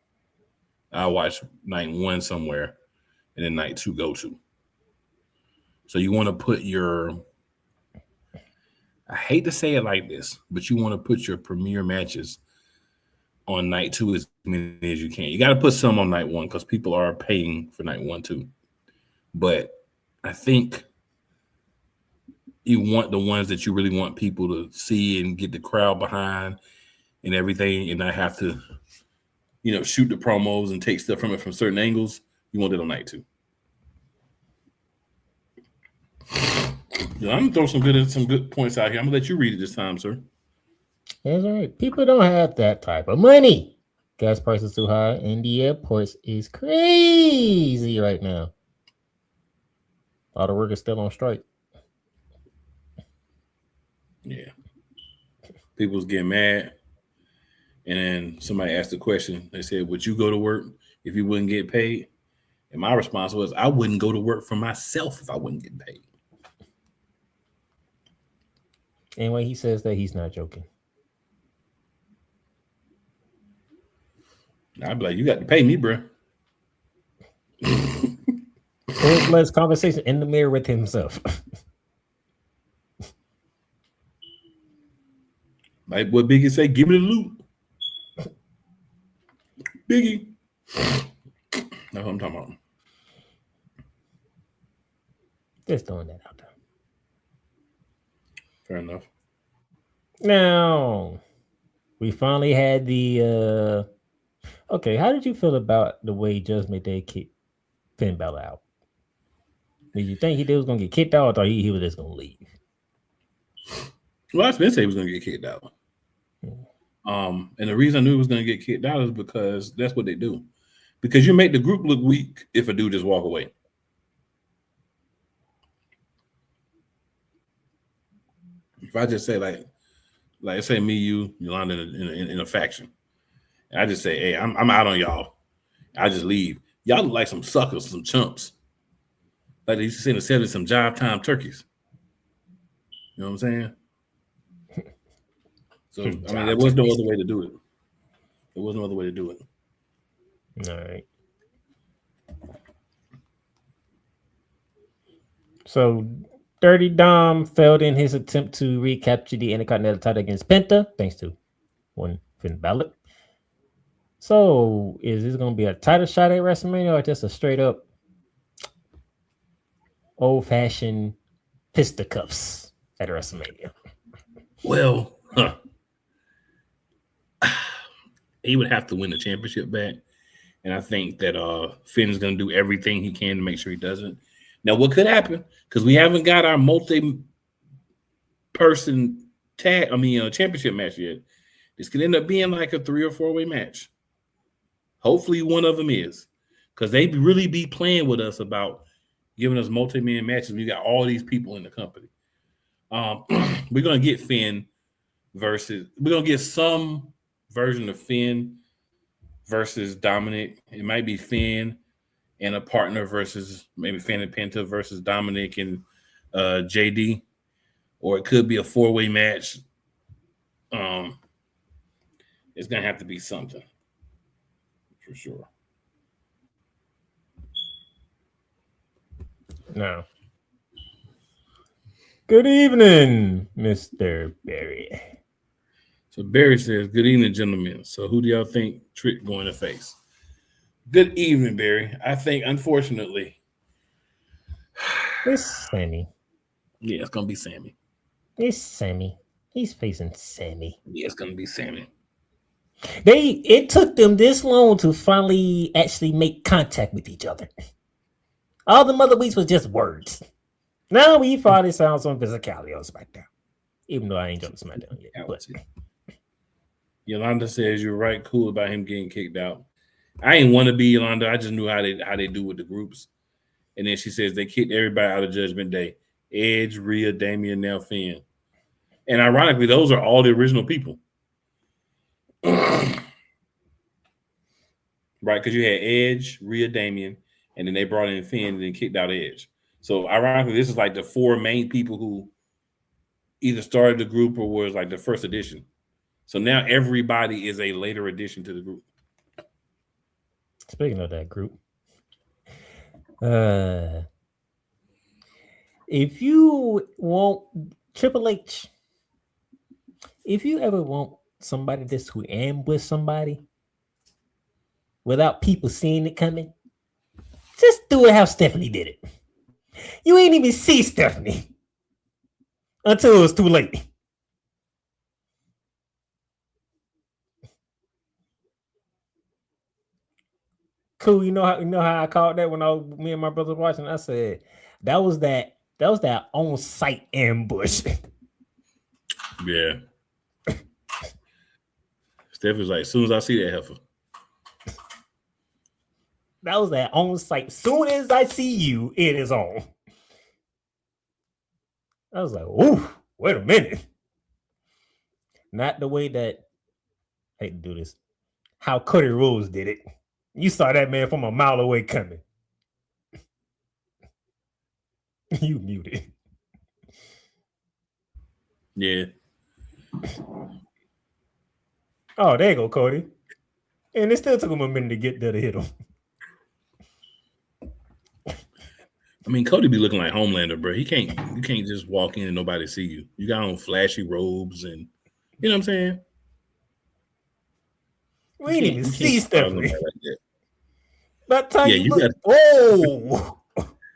I'll watch night 1 somewhere and then night 2 go to. So you want to put I hate to say it like this, but you want to put your premier matches on night 2 as many as you can. You got to put some on night 1 because people are paying for night 1 too. But I think you want the ones that you really want people to see and get the crowd behind and everything, and not have to, shoot the promos and take stuff from it from certain angles. You want it on night 2. I'm gonna throw some good points out here. I'm gonna let you read it this time, sir. That's all right. People don't have that type of money. Gas prices too high, and the airports is crazy right now. All the workers still on strike. Yeah. People was getting mad. And then somebody asked the question. They said, would you go to work if you wouldn't get paid? And my response was, I wouldn't go to work for myself if I wouldn't get paid. Anyway, he says that he's not joking. I'd be like, you got to pay me, bro. Let's conversation in the mirror with himself. Like what Biggie say, give me the loot. Biggie. That's what I'm talking about. Just throwing that out there. Fair enough. Now, we finally had the okay, how did you feel about the way Judgment Day kicked Finn Balor out? Did you think he was going to get kicked out, or thought he was just going to leave? Well, I been saying he was going to get kicked out. And the reason I knew he was going to get kicked out is because that's what they do. Because you make the group look weak if a dude just walk away. If I just say like say me, you, Yolanda in a faction, and I just say, hey, I'm out on y'all. I just leave. Y'all look like some suckers, some chumps. Like they used to say in the 70s, some jive time turkeys. You know what I'm saying? So I mean, there was no other way to do it. There was no other way to do it. All right. So Dirty Dom failed in his attempt to recapture the Intercontinental title against Penta, thanks to one Finn Balor. So is this going to be a title shot at WrestleMania, or just a straight up old-fashioned fisticuffs at WrestleMania? Well, he would have to win the championship back. And I think that Finn's going to do everything he can to make sure he doesn't. Now, what could happen, because we haven't got our multi-person championship match yet. This could end up being like a 3 or 4-way match. Hopefully one of them is, because they really be playing with us about giving us multi-man matches. We got all these people in the company. We're going to get Finn we're going to get some version of Finn versus Dominic. It might be Finn and a partner versus maybe Finn and Penta versus Dominic and JD, or it could be a 4-way match. It's going to have to be something for sure. No. Good evening, Mr. Barry. So Barry says, good evening, gentlemen. So who do y'all think Trick going to face? Good evening, Barry. I think, unfortunately, it's Sammy. Yeah, it's going to be Sammy. It's Sammy. He's facing Sammy. Yeah, it's going to be Sammy. It took them this long to finally actually make contact with each other. All the other weeks was just words. Now we finally found some physicality on SmackDown. Even though I ain't jumped SmackDown yet. But. Yolanda says you're right, cool about him getting kicked out. I ain't want to be Yolanda. I just knew how they do with the groups. And then she says they kicked everybody out of Judgment Day. Edge, Rhea, Damian, now Finn. And ironically, those are all the original people. Right, because you had Edge, Rhea, Damian, and then they brought in Finn and then kicked out Edge. So ironically, this is like the 4 main people who either started the group or was like the first edition. So now everybody is a later addition to the group. Speaking of that group, if you want Triple H, if you ever want somebody just to ambush somebody without people seeing it coming, just do it how Stephanie did it. You ain't even see Stephanie until it was too late. Cool, you know how I called that when me and my brother watching. I said that was that on site ambush. Yeah. Steph was like, as soon as I see that heifer. That was that on site. Soon as I see you, it is on. I was like, "Ooh, wait a minute." Not the way that I hate to do this. How Cody Rhodes did it. You saw that man from a mile away coming. You muted. Yeah. Oh, there you go, Cody. And it still took him a minute to get there to hit him. I mean, Cody be looking like Homelander, bro. You can't just walk in and nobody see you. You got on flashy robes and you know what I'm saying? We didn't even see Stephanie. Like that. That time Yeah, you look, oh.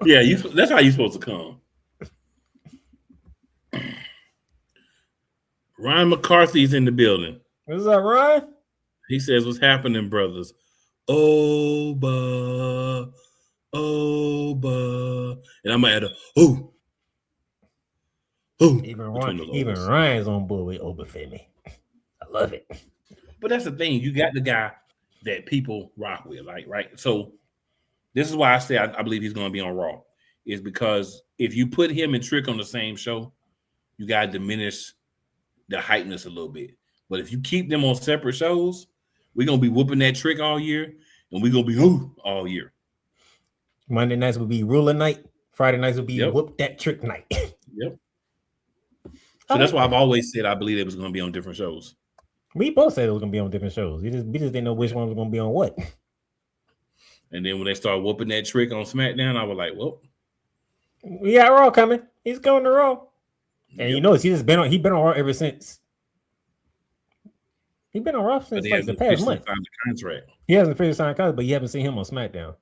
Yeah, that's how you're supposed to come. Ryan McCarthy's in the building. Is that right? He says, "What's happening, brothers?" Oba, and I'm at who? Even Ryan's on board with Obafemi. I love it. But that's the thing. You got the guy that people rock with, like, right? So this is why I say I believe he's going to be on Raw. Is because if you put him and Trick on the same show, you got to diminish the hypeness a little bit. But if you keep them on separate shows, we're going to be whooping that Trick all year, and we're going to be all year. Monday nights will be ruler night. Friday nights will be whoop that Trick night. Yep. So that's why I've always said I believe it was going to be on different shows. We both said it was going to be on different shows. We just didn't know which one was going to be on what. And then when they started whooping that Trick on SmackDown, I was like, well. We got Raw coming. He's going to Raw. And you know, he's been on Raw ever since. He's been on Raw since like the past month. He hasn't officially signed a contract, but you haven't seen him on SmackDown.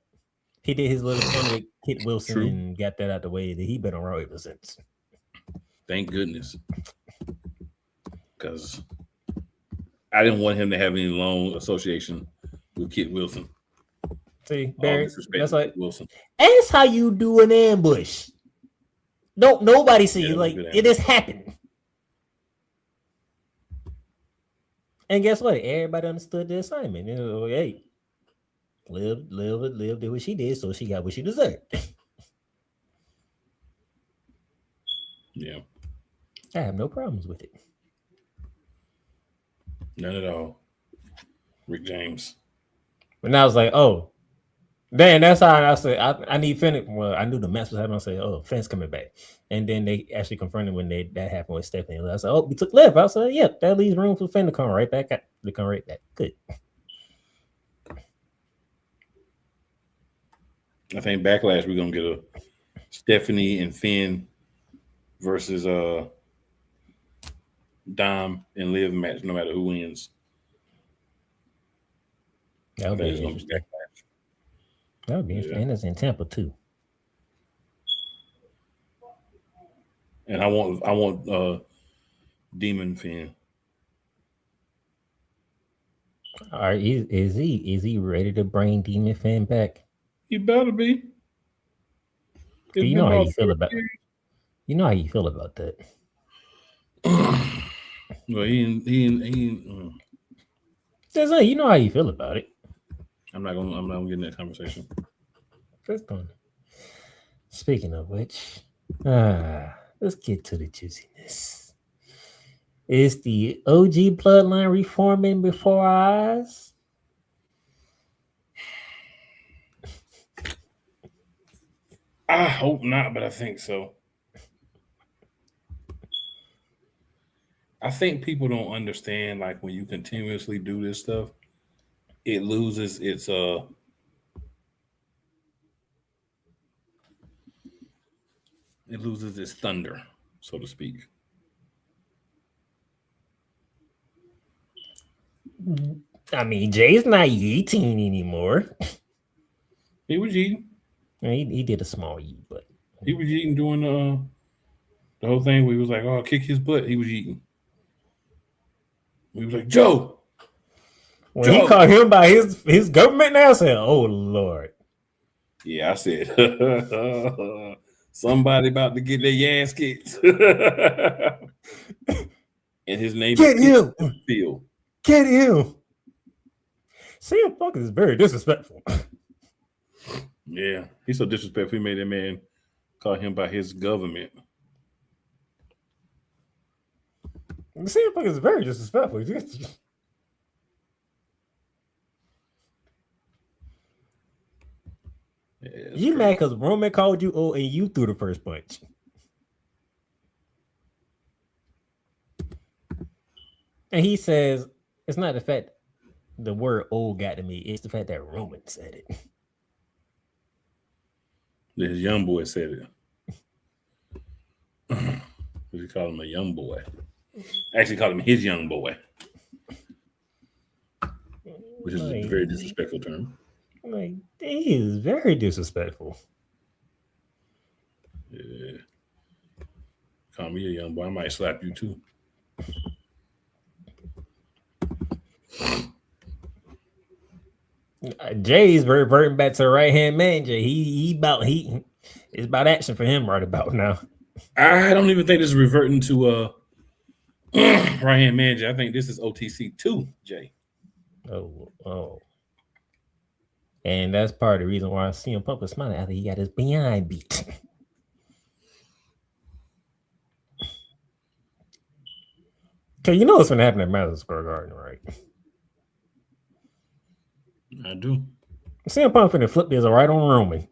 He did his little fun with Kit Wilson and got that out the way. That he's been on Raw ever since. Thank goodness. Because I didn't want him to have any long association with Kit Wilson. See, Barry, that's like Wilson. That's how you do an ambush. Don't nobody see you. Like it just happened. And guess what? Everybody understood the assignment. You know, hey, Liv did what she did, so she got what she deserved. Yeah. I have no problems with it. None at all. Rick James. But now I was like, oh, then that's how I said I need Finn. Well, I knew the match was happening. I said, oh, Finn's coming back. And then they actually confirmed it when that happened with Stephanie. I said, oh, we took Liv. I said, yep, that leaves room for Finn to come right back. Good. I think Backlash, we're gonna get a Stephanie and Finn versus Dom and Liv match, no matter who wins. That would be interesting. That would be interesting. And it's in Tampa too. And I want Demon Finn. All right, is he ready to bring Demon Finn back? He better be. You know how you feel about it. You know how you feel about that. Well, he Just you know how you feel about it. I'm not gonna get in that conversation. That's fine. Speaking of which, let's get to the juiciness. Is the OG bloodline reforming before our eyes? I hope not, but I think so. I think people don't understand, like, when you continuously do this stuff, it loses its thunder, so to speak. I mean, Jay's not 18 anymore. He was eating. He did a small yeet, but He was eating doing the whole thing where he was like, "Oh, kick his butt." He was eating. He was like, "Joe." when he called him by his government now, I said, "Oh Lord." Yeah, I said, somebody about to get their ass kicked. And his name Get is him. Phil. Get him. CM Punk is very disrespectful. Yeah, he's so disrespectful. He made that man call him by his government. CM Punk is very disrespectful. Yeah, You mad because Roman called you old and you threw the first punch. And he says, it's not the fact the word old got to me, it's the fact that Roman said it. His young boy said it. We call him a young boy. Actually, call him his young boy, which is a very disrespectful term. Like, he is very disrespectful. Yeah. Call me a young boy. I might slap you too. Jay's reverting back to the right hand man. Jay, it's about action for him right about now. I don't even think this is reverting to right hand man Jay. I think this is OTC 2, Jay. Oh. And that's part of the reason why CM Punk was smiling after he got his behind beat. Okay, you know what's gonna happen at Madison Square Garden, right? I do. CM Punk finna flip this right on Roman.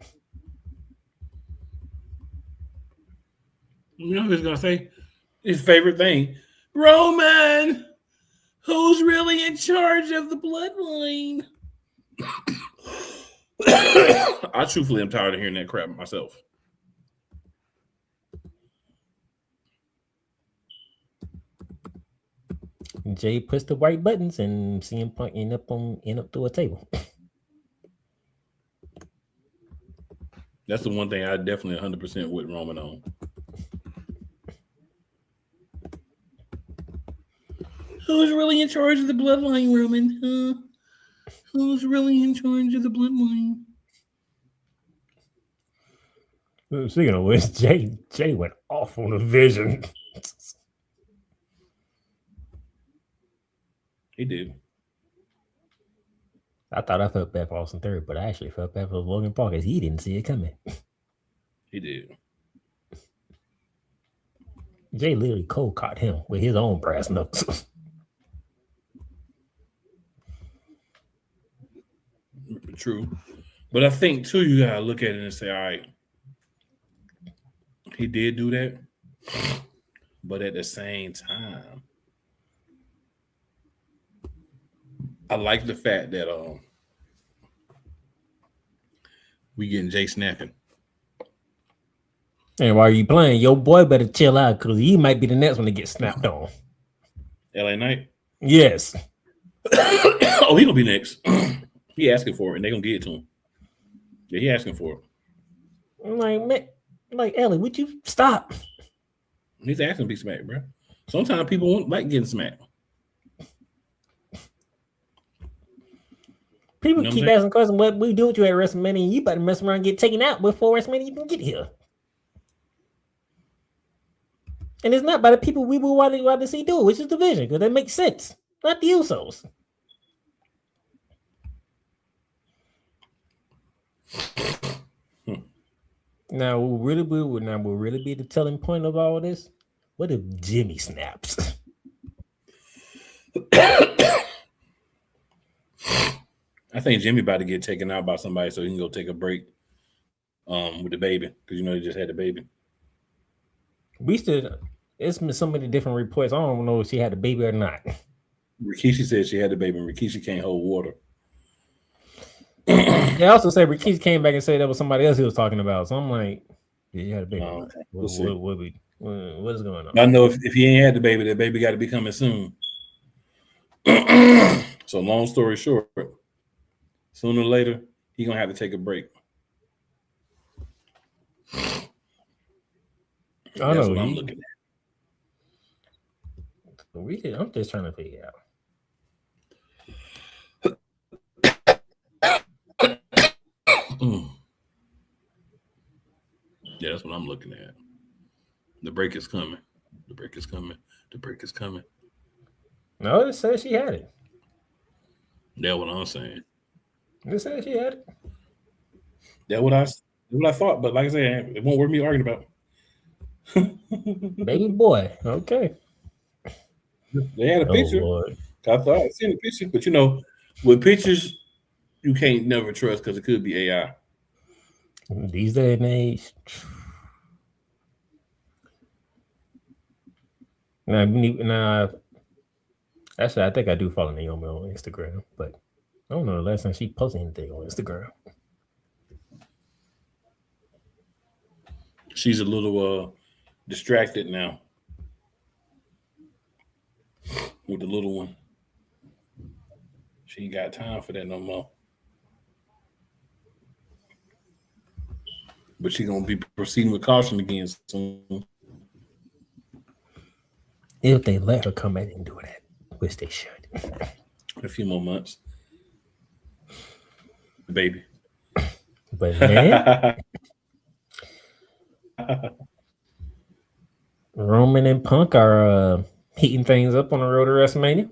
You know who he's gonna say? His favorite thing. Roman, who's really in charge of the bloodline? I truthfully am tired of hearing that crap myself. Jay push the white buttons and CM Punk end up through a table. That's the one thing I definitely 100% with Roman on. Who's really in charge of the bloodline, Roman? Huh? Who's really in charge of the bloodline? Speaking of which, Jay went off on the Vision. He did. I thought I felt bad for Austin Theory, but I actually felt bad for Logan Paul because he didn't see it coming. He did. Jay literally cold caught him with his own brass knuckles. True. But I think, too, you got to look at it and say, all right, he did do that. But at the same time, I like the fact that we getting Jay snapping. And while you playing, your boy better chill out because he might be the next one to get snapped on. LA Knight? Yes. Oh, he gonna be next. He asking for it, and they gonna get it to him. Yeah, he asking for it. I'm like, man, Ellie, would you stop? He's asking to be smacked, bro. Sometimes people won't like getting smacked. People keep asking questions, what we do with you at WrestleMania, and you better mess around and get taken out before WrestleMania even get here. And it's not by the people we would want to see do it, which is the Vision, because that makes sense. Not the Usos. Now, will really be the telling point of all this? What if Jimmy snaps? I think Jimmy about to get taken out by somebody so he can go take a break with the baby, because you know he just had the baby. It's been so many different reports. I don't know if she had the baby or not. Rikishi said she had the baby, and Rikishi can't hold water. They also said Rikishi came back and said that was somebody else he was talking about. So I'm like, yeah, you had a baby. Okay. What is going on? I know if he ain't had the baby, that baby got to be coming soon. So long story short, sooner or later, he's gonna have to take a break. I That's know what I'm he. looking I'm just trying to figure out. at. Yeah, that's what I'm looking at. The break is coming. The break is coming. The break is coming. No, it said she had it. That's what I'm saying. It said she had it. That's what I thought. But like I said, it won't worth me arguing about. Baby boy. Okay. They had a Oh picture. Lord. I thought I seen the picture, but with pictures, you can't never trust because it could be AI. These days and age. Now, actually, I think I do follow Naomi on Instagram, but I don't know the last time she posted anything on Instagram. She's a little distracted now with the little one. She ain't got time for that no more. But she's gonna be proceeding with caution again soon. If they let her come back and do that, which they should. A few more months. Baby. But man, Roman and Punk are heating things up on the road to WrestleMania.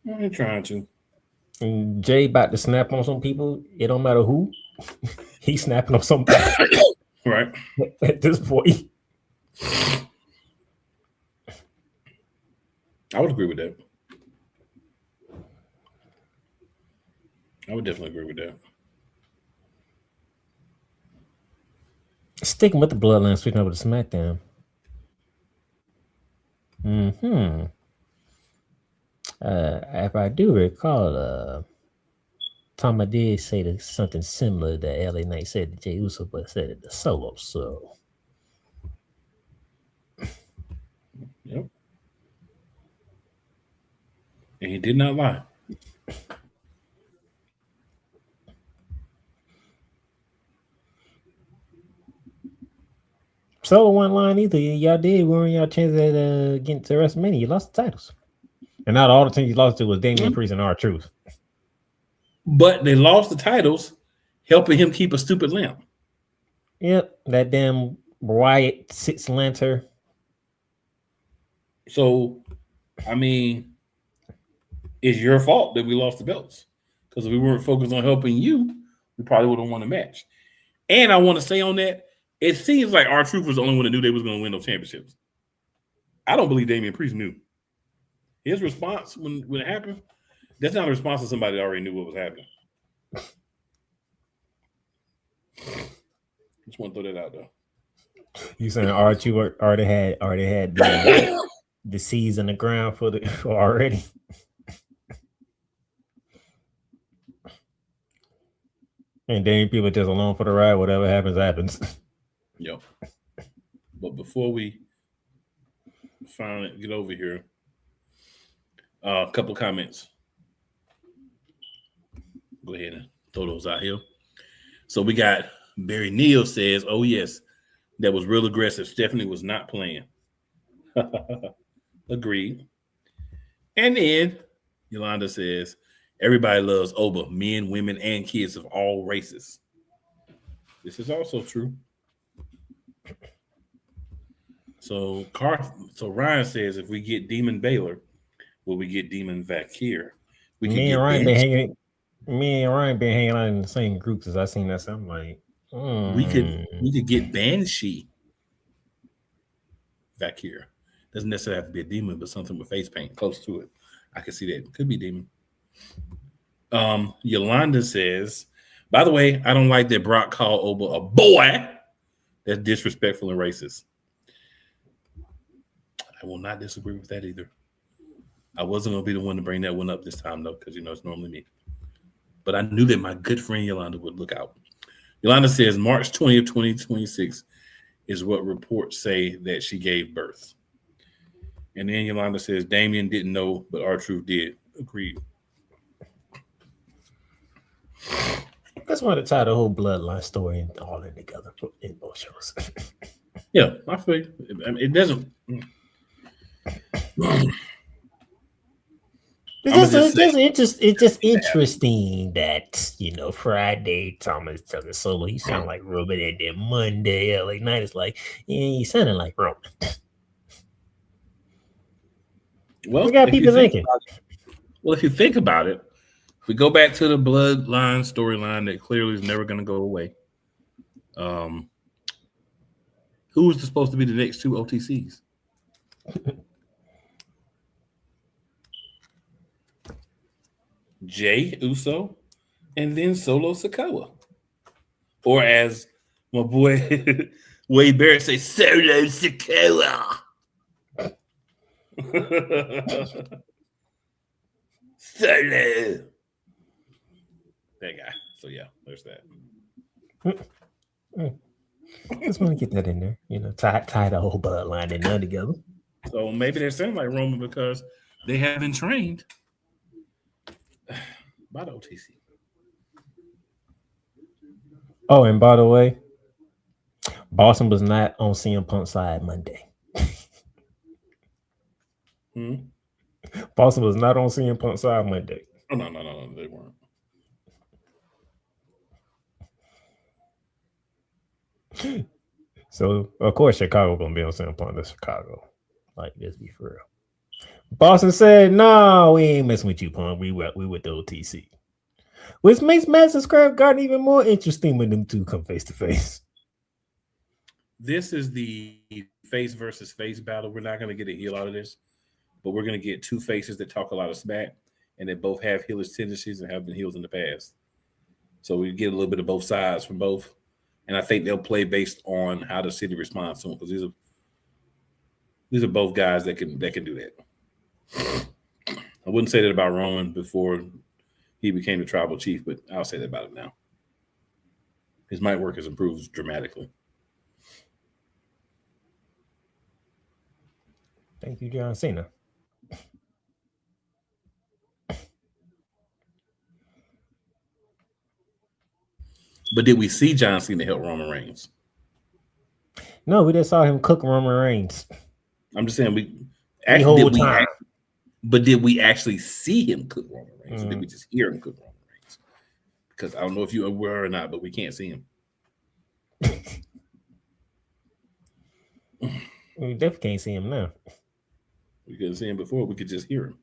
I ain't trying to. And Jay about to snap on some people. It don't matter who. He's snapping on somebody. Right. At this point. I would agree with that. I would definitely agree with that. Sticking with the bloodline, switching over to SmackDown. If I do recall, Tama did say something similar that LA Knight said to Jey Uso, but said it to Solo. So, Yep. And he did not lie. Solo wasn't lying either. Y'all did ruin y'all chance at getting to WrestleMania. You lost the titles. And not all the teams you lost to was Damian Priest and R-Truth. But they lost the titles, helping him keep a stupid lamp. Yep, that damn Wyatt 6 lantern. So, I mean, it's your fault that we lost the belts. Because if we weren't focused on helping you, we probably would have won the match. And I want to say on that, it seems like R-Truth was the only one that knew they was going to win those championships. I don't believe Damian Priest knew. His response when it happened, that's not a response to somebody that already knew what was happening. Just want to throw that out there. You saying R-Truth already had the seeds in the ground for already? And then people just along for the ride. Whatever happens, happens. Yep. But before we finally get over here, a couple of comments. Go ahead and throw those out here. So we got Barry Neal says, "Oh yes, that was real aggressive. Stephanie was not playing." Agreed. And then Yolanda says, "Everybody loves Oba, men, women, and kids of all races." This is also true. So Ryan says, if we get Demon Baylor, will we get Demon Vakir? Me and Ryan been hanging out in the same groups as I seen that. So I'm like, we could get Banshee Vakir. Doesn't necessarily have to be a demon, but something with face paint close to it. I can see that. Could be demon. Yolanda says, by the way, I don't like that Brock called Oba a boy. That's disrespectful and racist. I will not disagree with that either. I wasn't going to be the one to bring that one up this time, though, because, it's normally me. But I knew that my good friend Yolanda would look out. Yolanda says March 20th, 2026 is what reports say that she gave birth. And then Yolanda says Damien didn't know, but R-Truth did. Agreed. Just want to tie the whole bloodline story and all in together in both shows. Yeah, I feel you. I mean, it doesn't. It's just it's just interesting that Friday Thomas telling Solo he sound like Roman, and then Monday LA Knight is like, yeah, you sounding like Roman. Well, We got people thinking. If you think about it, if we go back to the bloodline storyline that clearly is never going to go away, who is supposed to be the next two OTCs? Jay Uso and then Solo Sikoa. Or as my boy Wade Barrett say, Solo Sikoa. Solo. That guy. So yeah, there's that. Just want to get that in there. Tie the whole bloodline in there together. So maybe they're saying like Roman because they have been trained by the OTC. Oh, and by the way, Boston was not on CM Punk's side Monday. Boston was not on CM Punk's side Monday. Oh, no, they weren't. So of course Chicago gonna be on CM Punk. That's Chicago. Like, let's be for real. Boston said, "No, we ain't messing with you, Punk. We with the OTC," which makes Madison Square Garden even more interesting when them two come face to face. This is the face versus face battle. We're not going to get a heel out of this, but we're going to get two faces that talk a lot of smack and that both have heelish tendencies and have been heels in the past. So we get a little bit of both sides from both, and I think they'll play based on how the city responds to them because these are both guys that can do that. I wouldn't say that about Roman before he became the tribal chief, but I'll say that about him now. His mic work has improved dramatically. Thank you, John Cena. But did we see John Cena help Roman Reigns? No, we just saw him cook Roman Reigns. I'm just saying did we actually see him cook Roman Reigns? Or did we just hear him cook Roman Reigns? Because I don't know if you were or not, but we can't see him. We definitely can't see him now. We couldn't see him before. We could just hear him.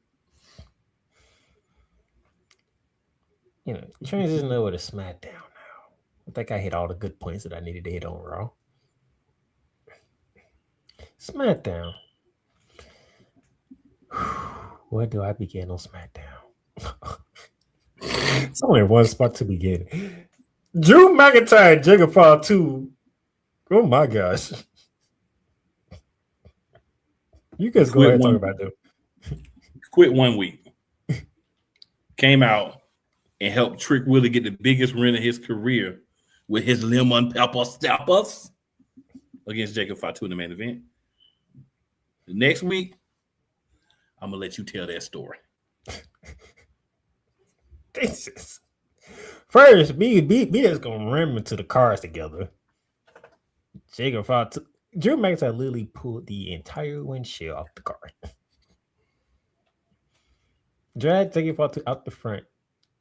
Transition over to SmackDown now. I think I hit all the good points that I needed to hit on Raw. SmackDown. Where do I begin on SmackDown? It's only one spot to begin. Drew McIntyre, Jigga Fall 2. Oh my gosh. You guys go ahead and talk about them. Quit 1 week. Came out and helped Trick Willie get the biggest win of his career with his lemon pepper steppers against Jacob Fatu in the main event. The next week, I'm going to let you tell that story. First, me is going to ram into the cars together. Jacob Fatu. Drew McIntyre literally pulled the entire windshield off the car. Dragged Jacob Fatu out the front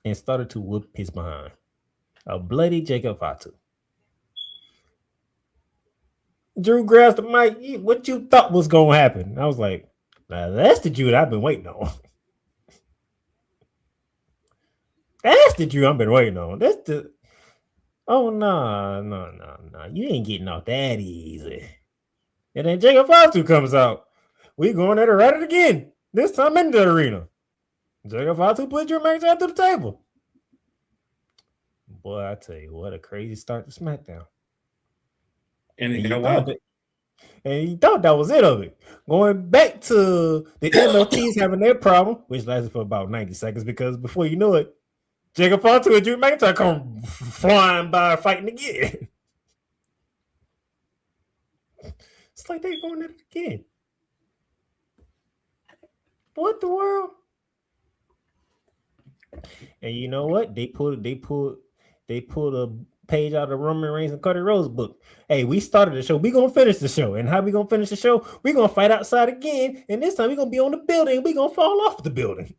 and started to whoop his behind. A bloody Jacob Fatu. Drew grabs the mic. What you thought was going to happen? I was like, now that's the Drew that I've been waiting on. That's the Drew I've been waiting on. That's the... Oh, no. You ain't getting off that easy. And then Jacob Fatu comes out. We going at it right again. This time in the arena. Jacob Fatu put Drew McIntyre to the table. Boy, I tell you, what a crazy start to SmackDown. And he thought that was it of it. Going back to the MLTs having their problem, which lasted for about 90 seconds because before you know it, Jacob Fatu and Drew McIntyre come flying by fighting again. It's like they're going at it again. What the world? And you know what? They pulled a page out of Roman Reigns and Cody Rhodes book. Hey, we started the show. We gonna finish the show. And how we gonna finish the show? We gonna fight outside again. And this time we gonna be on the building. We gonna fall off the building.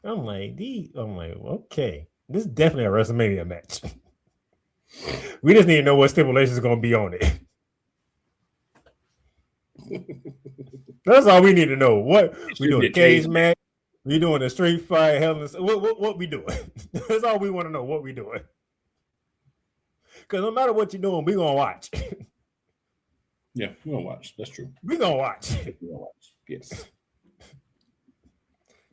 I'm like, okay. This is definitely a WrestleMania match. We just need to know what stipulations are gonna be on it. That's all we need to know. What we doing? A cage match? We doing a street fight? What we doing? That's all we want to know. What we doing? Because no matter what you're doing, we gonna watch. Yeah, we're gonna watch. That's true. We gonna watch. We're gonna watch. Yes.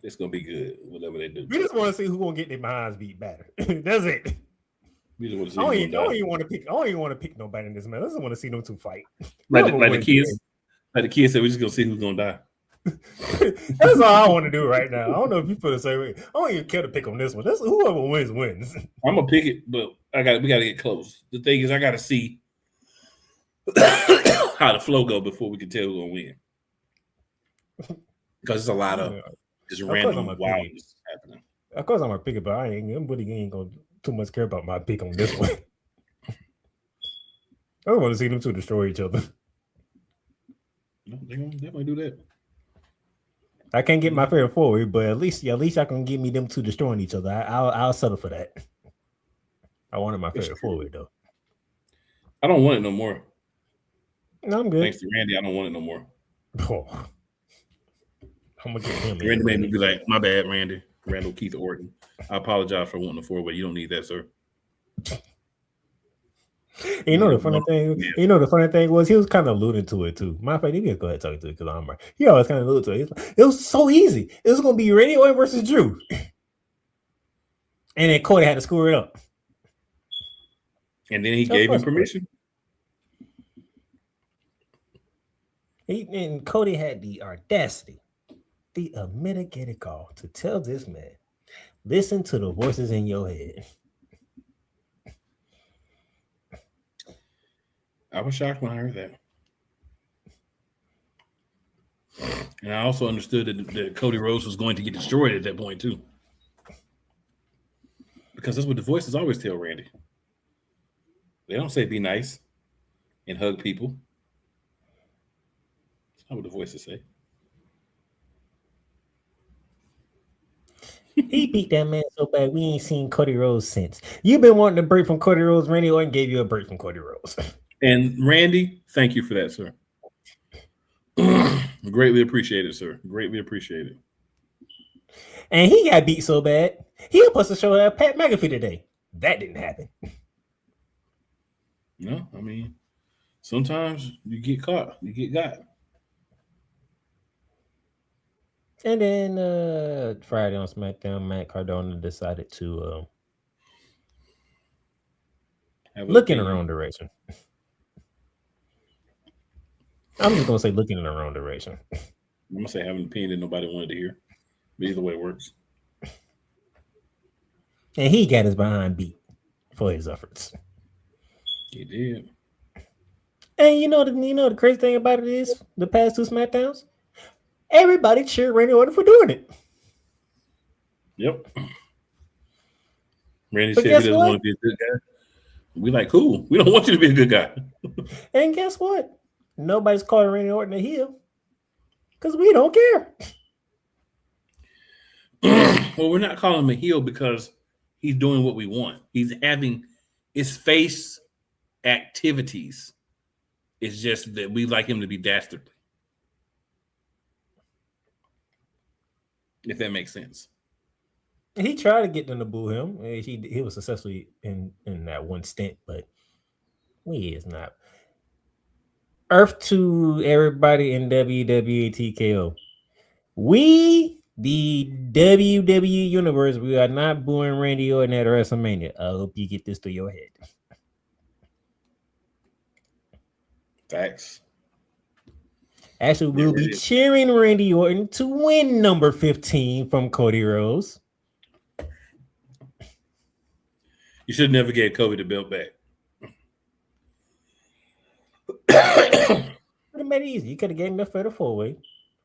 It's gonna be good, whatever they do. We just want to see who gonna get their behinds beat better. That's it. We just want to see. I don't even want to pick. I don't even want to pick nobody in this match. I just want to see them two fight. Like the kids. Like the kids said, we're just gonna see who's gonna die. That's all I want to do right now. I don't know if you feel the same way. I don't even care to pick on this one. That's whoever wins. I'm gonna pick it, but we gotta get close. The thing is, I gotta see how the flow go before we can tell who's gonna win. Because there's a lot of just random wildness happening. Of course, I'm gonna pick it, but I'm really ain't gonna too much care about my pick on this one. I don't want to see them two destroy each other. No, they're gonna definitely do that. I can't get my favorite forward, but at least I can give me them two destroying each other. I'll settle for that. I wanted my favorite forward though. I don't want it no more. No, I'm good. Thanks to Randy, I don't want it no more. Oh. I'm gonna get him. Randy made me be like, my bad, Randy. Randall Keith Orton. I apologize for wanting a four-way. You don't need that, sir. You know the funny thing. Yeah. You know the funny thing was he was kind of alluding to it too. My fact, he can go ahead and talk to it because I'm right. He always kind of alluded to it. Like, it was so easy. It was gonna be Randy Orton versus Drew, and then Cody had to screw it up. And then he gave him permission. And Cody had the audacity, the unmitigated call to tell this man, listen to the voices in your head. I was shocked when I heard that. And I also understood that Cody Rhodes was going to get destroyed at that point, too. Because that's what the voices always tell Randy. They don't say be nice and hug people. That's not what the voices say. He beat that man so bad, we ain't seen Cody Rhodes since. You've been wanting a break from Cody Rhodes. Randy Orton gave you a break from Cody Rhodes. And Randy, thank you for that, sir. Greatly appreciated, sir. Greatly appreciated. And he got beat so bad, he was supposed to show up Pat McAfee today. That didn't happen. No, I mean, sometimes you get caught, you get got. And then Friday on SmackDown, Matt Cardona decided to look in the wrong direction. I'm just gonna say looking in the wrong direction. I'm gonna say have an opinion that nobody wanted to hear. But either way it works. And he got his behind beat for his efforts. He did. And you know the crazy thing about it is the past two SmackDowns, everybody cheered Randy Orton for doing it. Yep. Randy said he doesn't want to be a good guy. We like, cool. We don't want you to be a good guy. And guess what? Nobody's calling Randy Orton a heel because we don't care. Well, we're not calling him a heel because he's doing what we want. He's having his face activities. It's just that we like him to be dastardly. If that makes sense. He tried to get them to boo him. He was successful in that one stint, but he is not. Earth to everybody in WWE TKO. We, the WWE Universe, we are not booing Randy Orton at WrestleMania. I hope you get this through your head. Facts. Actually, we'll be cheering Randy Orton to win number 15 from Cody Rhodes. You should never gave Kobe the belt back. Could have made it easy. You could have gave him a fatal 4-way.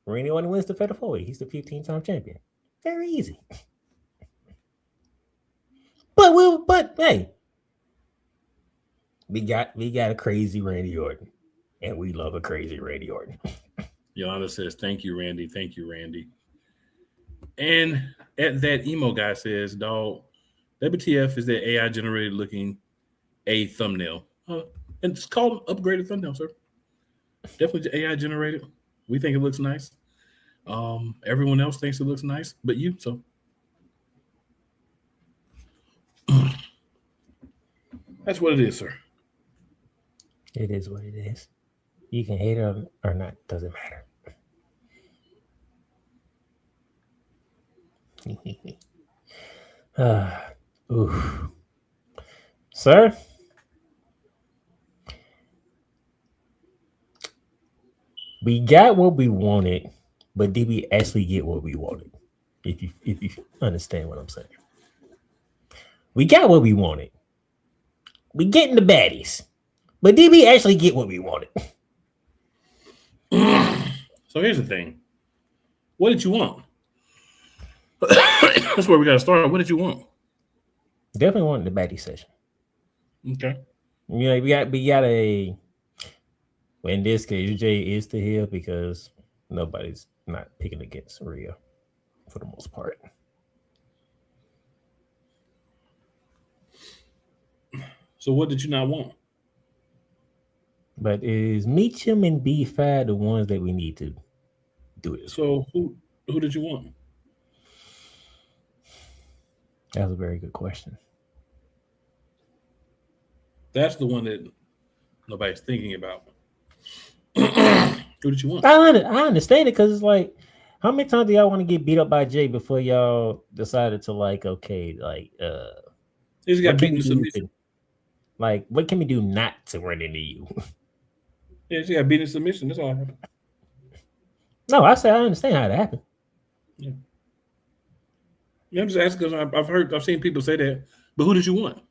Randy Orton wins the Fatal 4-Way. He's the 15-time champion. Very easy. But hey, we got a crazy Randy Orton, and we love a crazy Randy Orton. Yolanda says, "Thank you, Randy. Thank you, Randy." And at that emo guy says, "Dog, WTF is that AI generated looking a thumbnail? And it's called upgraded thumbnail, sir. Definitely AI generated. We think it looks nice. Everyone else thinks it looks nice, but you. So that's what it is, sir. It is what it is. You can hate it or not. Doesn't matter." Oof. Sir, we got what we wanted, but did we actually get what we wanted? If you understand what I'm saying. We got what we wanted. We getting the baddies. But did we actually get what we wanted? So here's the thing. What did you want? That's where we got to start. What did you want? Definitely wanted the baddie session. Okay. You know, we got a. Well, in this case, Jay is the heel because nobody's not picking against Rhea for the most part. So what did you not want? But is Meacham and B5 the ones that we need to do it? So who did you want? That's a very good question. That's the one that nobody's thinking about. Who did you want? I understand it because it's like, how many times do y'all want to get beat up by Jay before y'all decided to like, okay, like, He's got beaten submission. Like, what can we do not to run into you? Yeah, she got beaten submission. That's all that happened. No, I say I understand how it happened. Yeah, I'm just asking because I've seen people say that. But who did you want?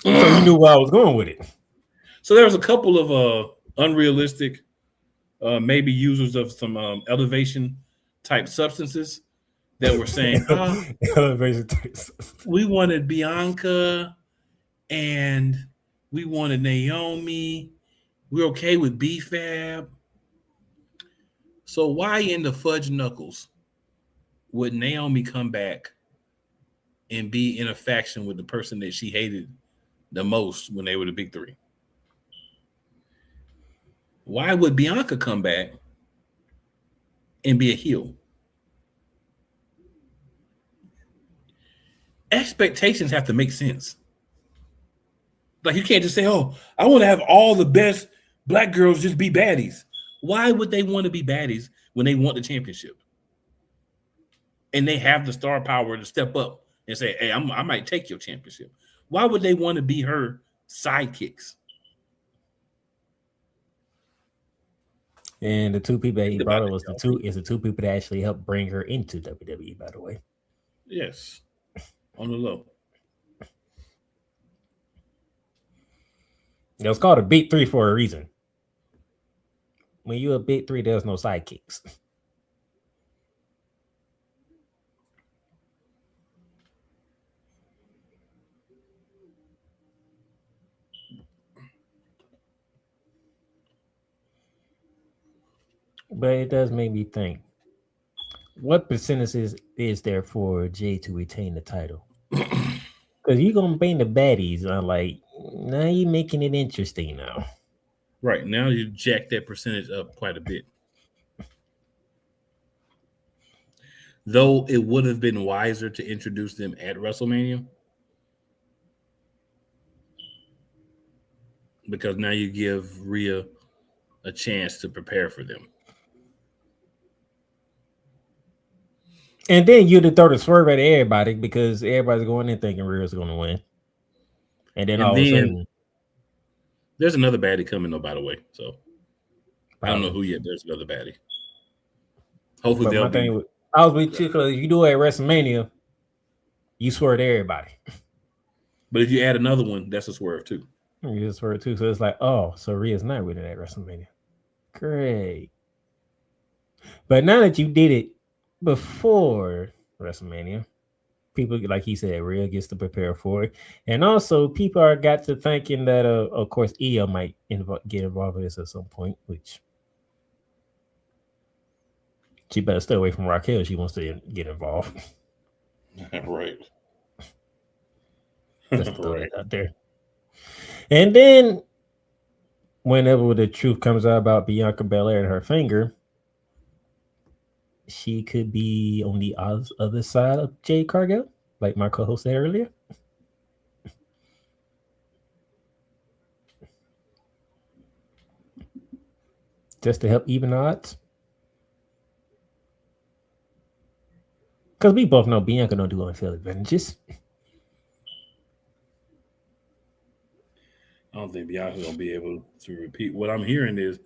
So you knew where I was going with it. So there was a couple of unrealistic, maybe users of some elevation type substances that were saying, we wanted Bianca and we wanted Naomi. We're okay with B-Fab. So why in the fudge knuckles would Naomi come back and be in a faction with the person that she hated the most when they were the big three? Why would Bianca come back and be a heel? Expectations have to make sense. Like, you can't just say, oh, I want to have all the best black girls just be baddies. Why would they want to be baddies when they want the championship? And they have the star power to step up and say, hey, I might take your championship. Why would they want to be her sidekicks? And the two people that he brought up was the two people that actually helped bring her into WWE, by the way. Yes. On the low. It was called a big three for a reason. When you're a big three, there's no sidekicks. But it does make me think, what percentages is there for Jay to retain the title? Because you're going to bring the baddies. I'm like, now you're making it interesting now. Right. Now you jack that percentage up quite a bit. Though it would have been wiser to introduce them at WrestleMania. Because now you give Rhea a chance to prepare for them. And then you'd throw the swerve at everybody because everybody's going in thinking Rhea's going to win. And then all of a sudden, there's another baddie coming, though, by the way. So I don't know who yet. There's another baddie. Hopefully they'll be. I was with you because you do it at WrestleMania, you swerve to everybody. But if you add another one, that's a swerve too. You swerve too. So it's like, oh, so Rhea's not winning at WrestleMania. Great. But now that you did it before WrestleMania, people, like he said, Rhea gets to prepare for it, and also people are got to thinking that, of course, Io might get involved with this at some point, which she better stay away from Raquel if she wants to get involved. Right. Just to throw Right. that out there. And then, whenever the truth comes out about Bianca Belair and her finger, she could be on the other side of Jade Cargill, like my co-host said earlier. Just to help even the odds. Because we both know Bianca don't do unfair advantages. I don't think Bianca's gonna be able to repeat. What I'm hearing is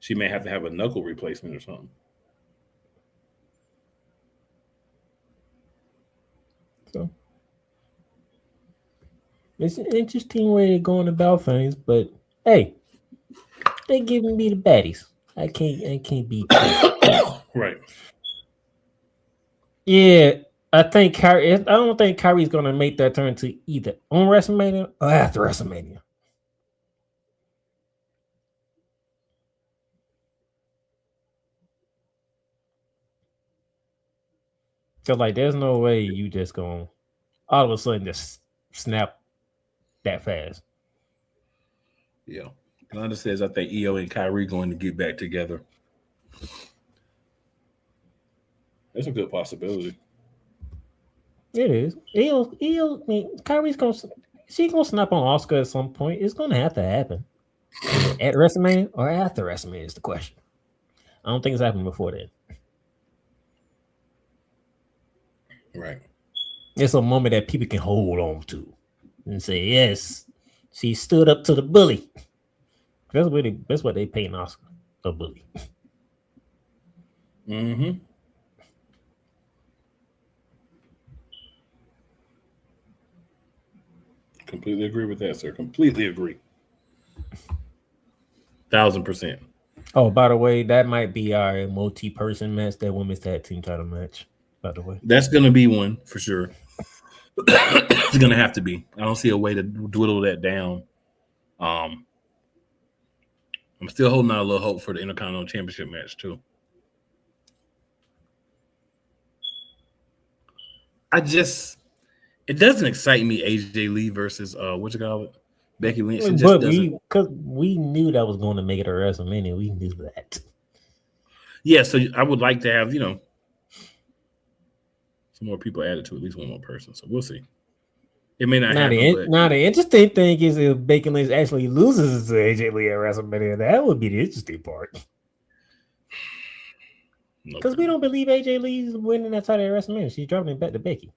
she may have to have a knuckle replacement or something. So it's an interesting way of going about things, but hey, they giving me the baddies. I can't beat this. Right. Yeah, I think Kyrie. I don't think Kyrie's gonna make that turn to either on WrestleMania or after WrestleMania. Cause like, there's no way you just gonna all of a sudden just snap that fast. Yeah. Glenda says I think Io and Kyrie going to get back together. That's a good possibility. It is. I mean, Kyrie's she's gonna snap on Oscar at some point. It's gonna have to happen. Either at WrestleMania or after WrestleMania is the question. I don't think it's happening before then. Right. It's a moment that people can hold on to and say, yes, she stood up to the bully. That's what they pay an Oscar, a bully. Mm-hmm. Completely agree with that, sir. Completely agree. 1000%. Oh, by the way, that might be our multi-person match, that women's tag team title match. By the way, That's gonna be one for sure. It's gonna have to be. I don't see a way to dwindle that down. I'm still holding out a little hope for the Intercontinental Championship match too. It doesn't excite me. AJ Lee versus what you call it, Becky Lynch. It just but doesn't. because we knew that was going to make it a WrestleMania, we knew that. Yeah, so I would like to have some more people added to at least one more person. So we'll see. It may not happen. Now the interesting thing is if Becky Lynch actually loses to AJ Lee at WrestleMania, that would be the interesting part. Because we don't believe AJ Lee's winning that title at WrestleMania. She's dropping it back to Becky.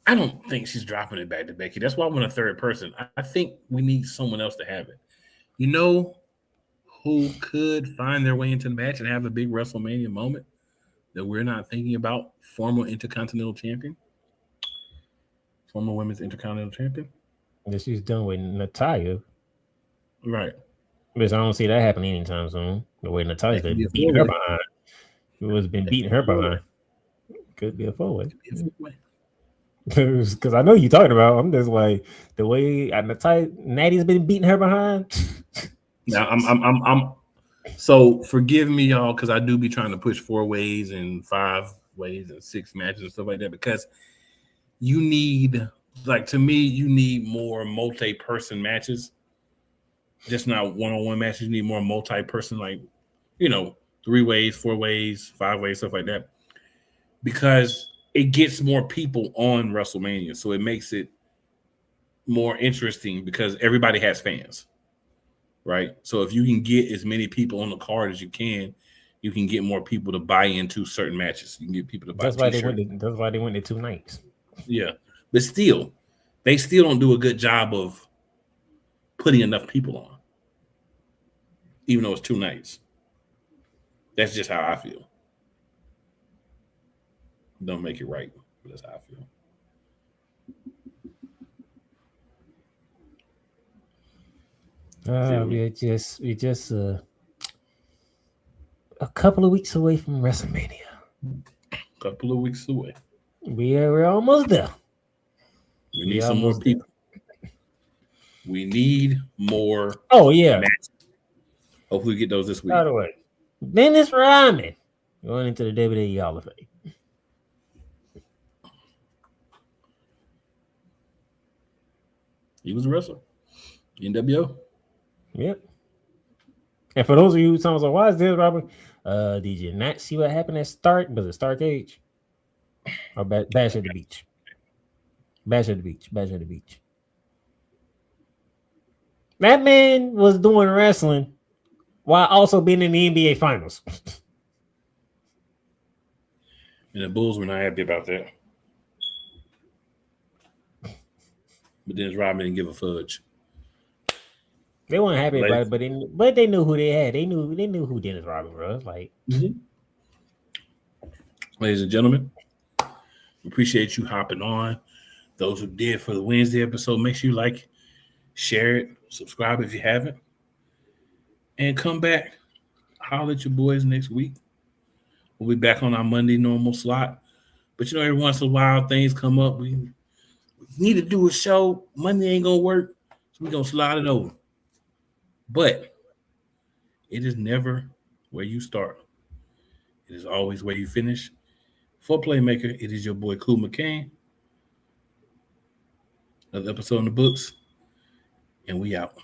I don't think she's dropping it back to Becky. That's why I want a third person. I think we need someone else to have it. You know who could find their way into the match and have a big WrestleMania moment that we're not thinking about? Former Intercontinental Champion. Former Women's Intercontinental Champion. That she's done with Natalya. Right. Because I don't see that happening anytime soon. The way Natalya's been beating her behind. It was been beating her behind. Could be a four-way. Because I know you're talking about. I'm just like the way Natty's been beating her behind. Now I'm so forgive me, y'all, because I do be trying to push 4 ways and 5 ways and 6 matches and stuff like that. Because you need, like, to me, you need more multi-person matches. Just not one-on-one matches. You need more multi-person, like 3 ways, 4 ways, 5 ways, stuff like that. Because it gets more people on WrestleMania, so it makes it more interesting because everybody has fans, right? So if you can get as many people on the card as you can get more people to buy into certain matches. You can get people to buy. That's why they went to 2 nights. Yeah, but still, they still don't do a good job of putting enough people on, even though it's 2 nights. That's just how I feel. Don't make it right, but that's how I feel. We just a couple of weeks away from WrestleMania. Couple of weeks away. We're almost there. We need some more people. We need more. Oh yeah. matches. Hopefully, we get those this week. By the way, Dennis Rodman going into the WWE Hall of Fame. He was a wrestler. NWO. Yep. And for those of you who sounds like, why is this, Robert? Did you not see what happened at Stark? Was it Stark Age? Or Bash at the Beach? Bash at the Beach. Bash at the Beach. That man was doing wrestling while also being in the NBA Finals. And the Bulls were not happy about that. But Dennis Rodman didn't give a fudge. They weren't happy about it, but they knew who they had. They knew who Dennis Rodman was. Like, Ladies and gentlemen, we appreciate you hopping on. Those who did for the Wednesday episode, make sure you like, share it, subscribe if you haven't, and come back. Holler at your boys next week. We'll be back on our Monday normal slot. But you know, every once in a while things come up. We need to do a show. Monday ain't gonna work, so we're gonna slide it over. But it is never where you start. It is always where you finish. For Playmaker, it is your boy Cool McCain. Another episode in the books, and we out.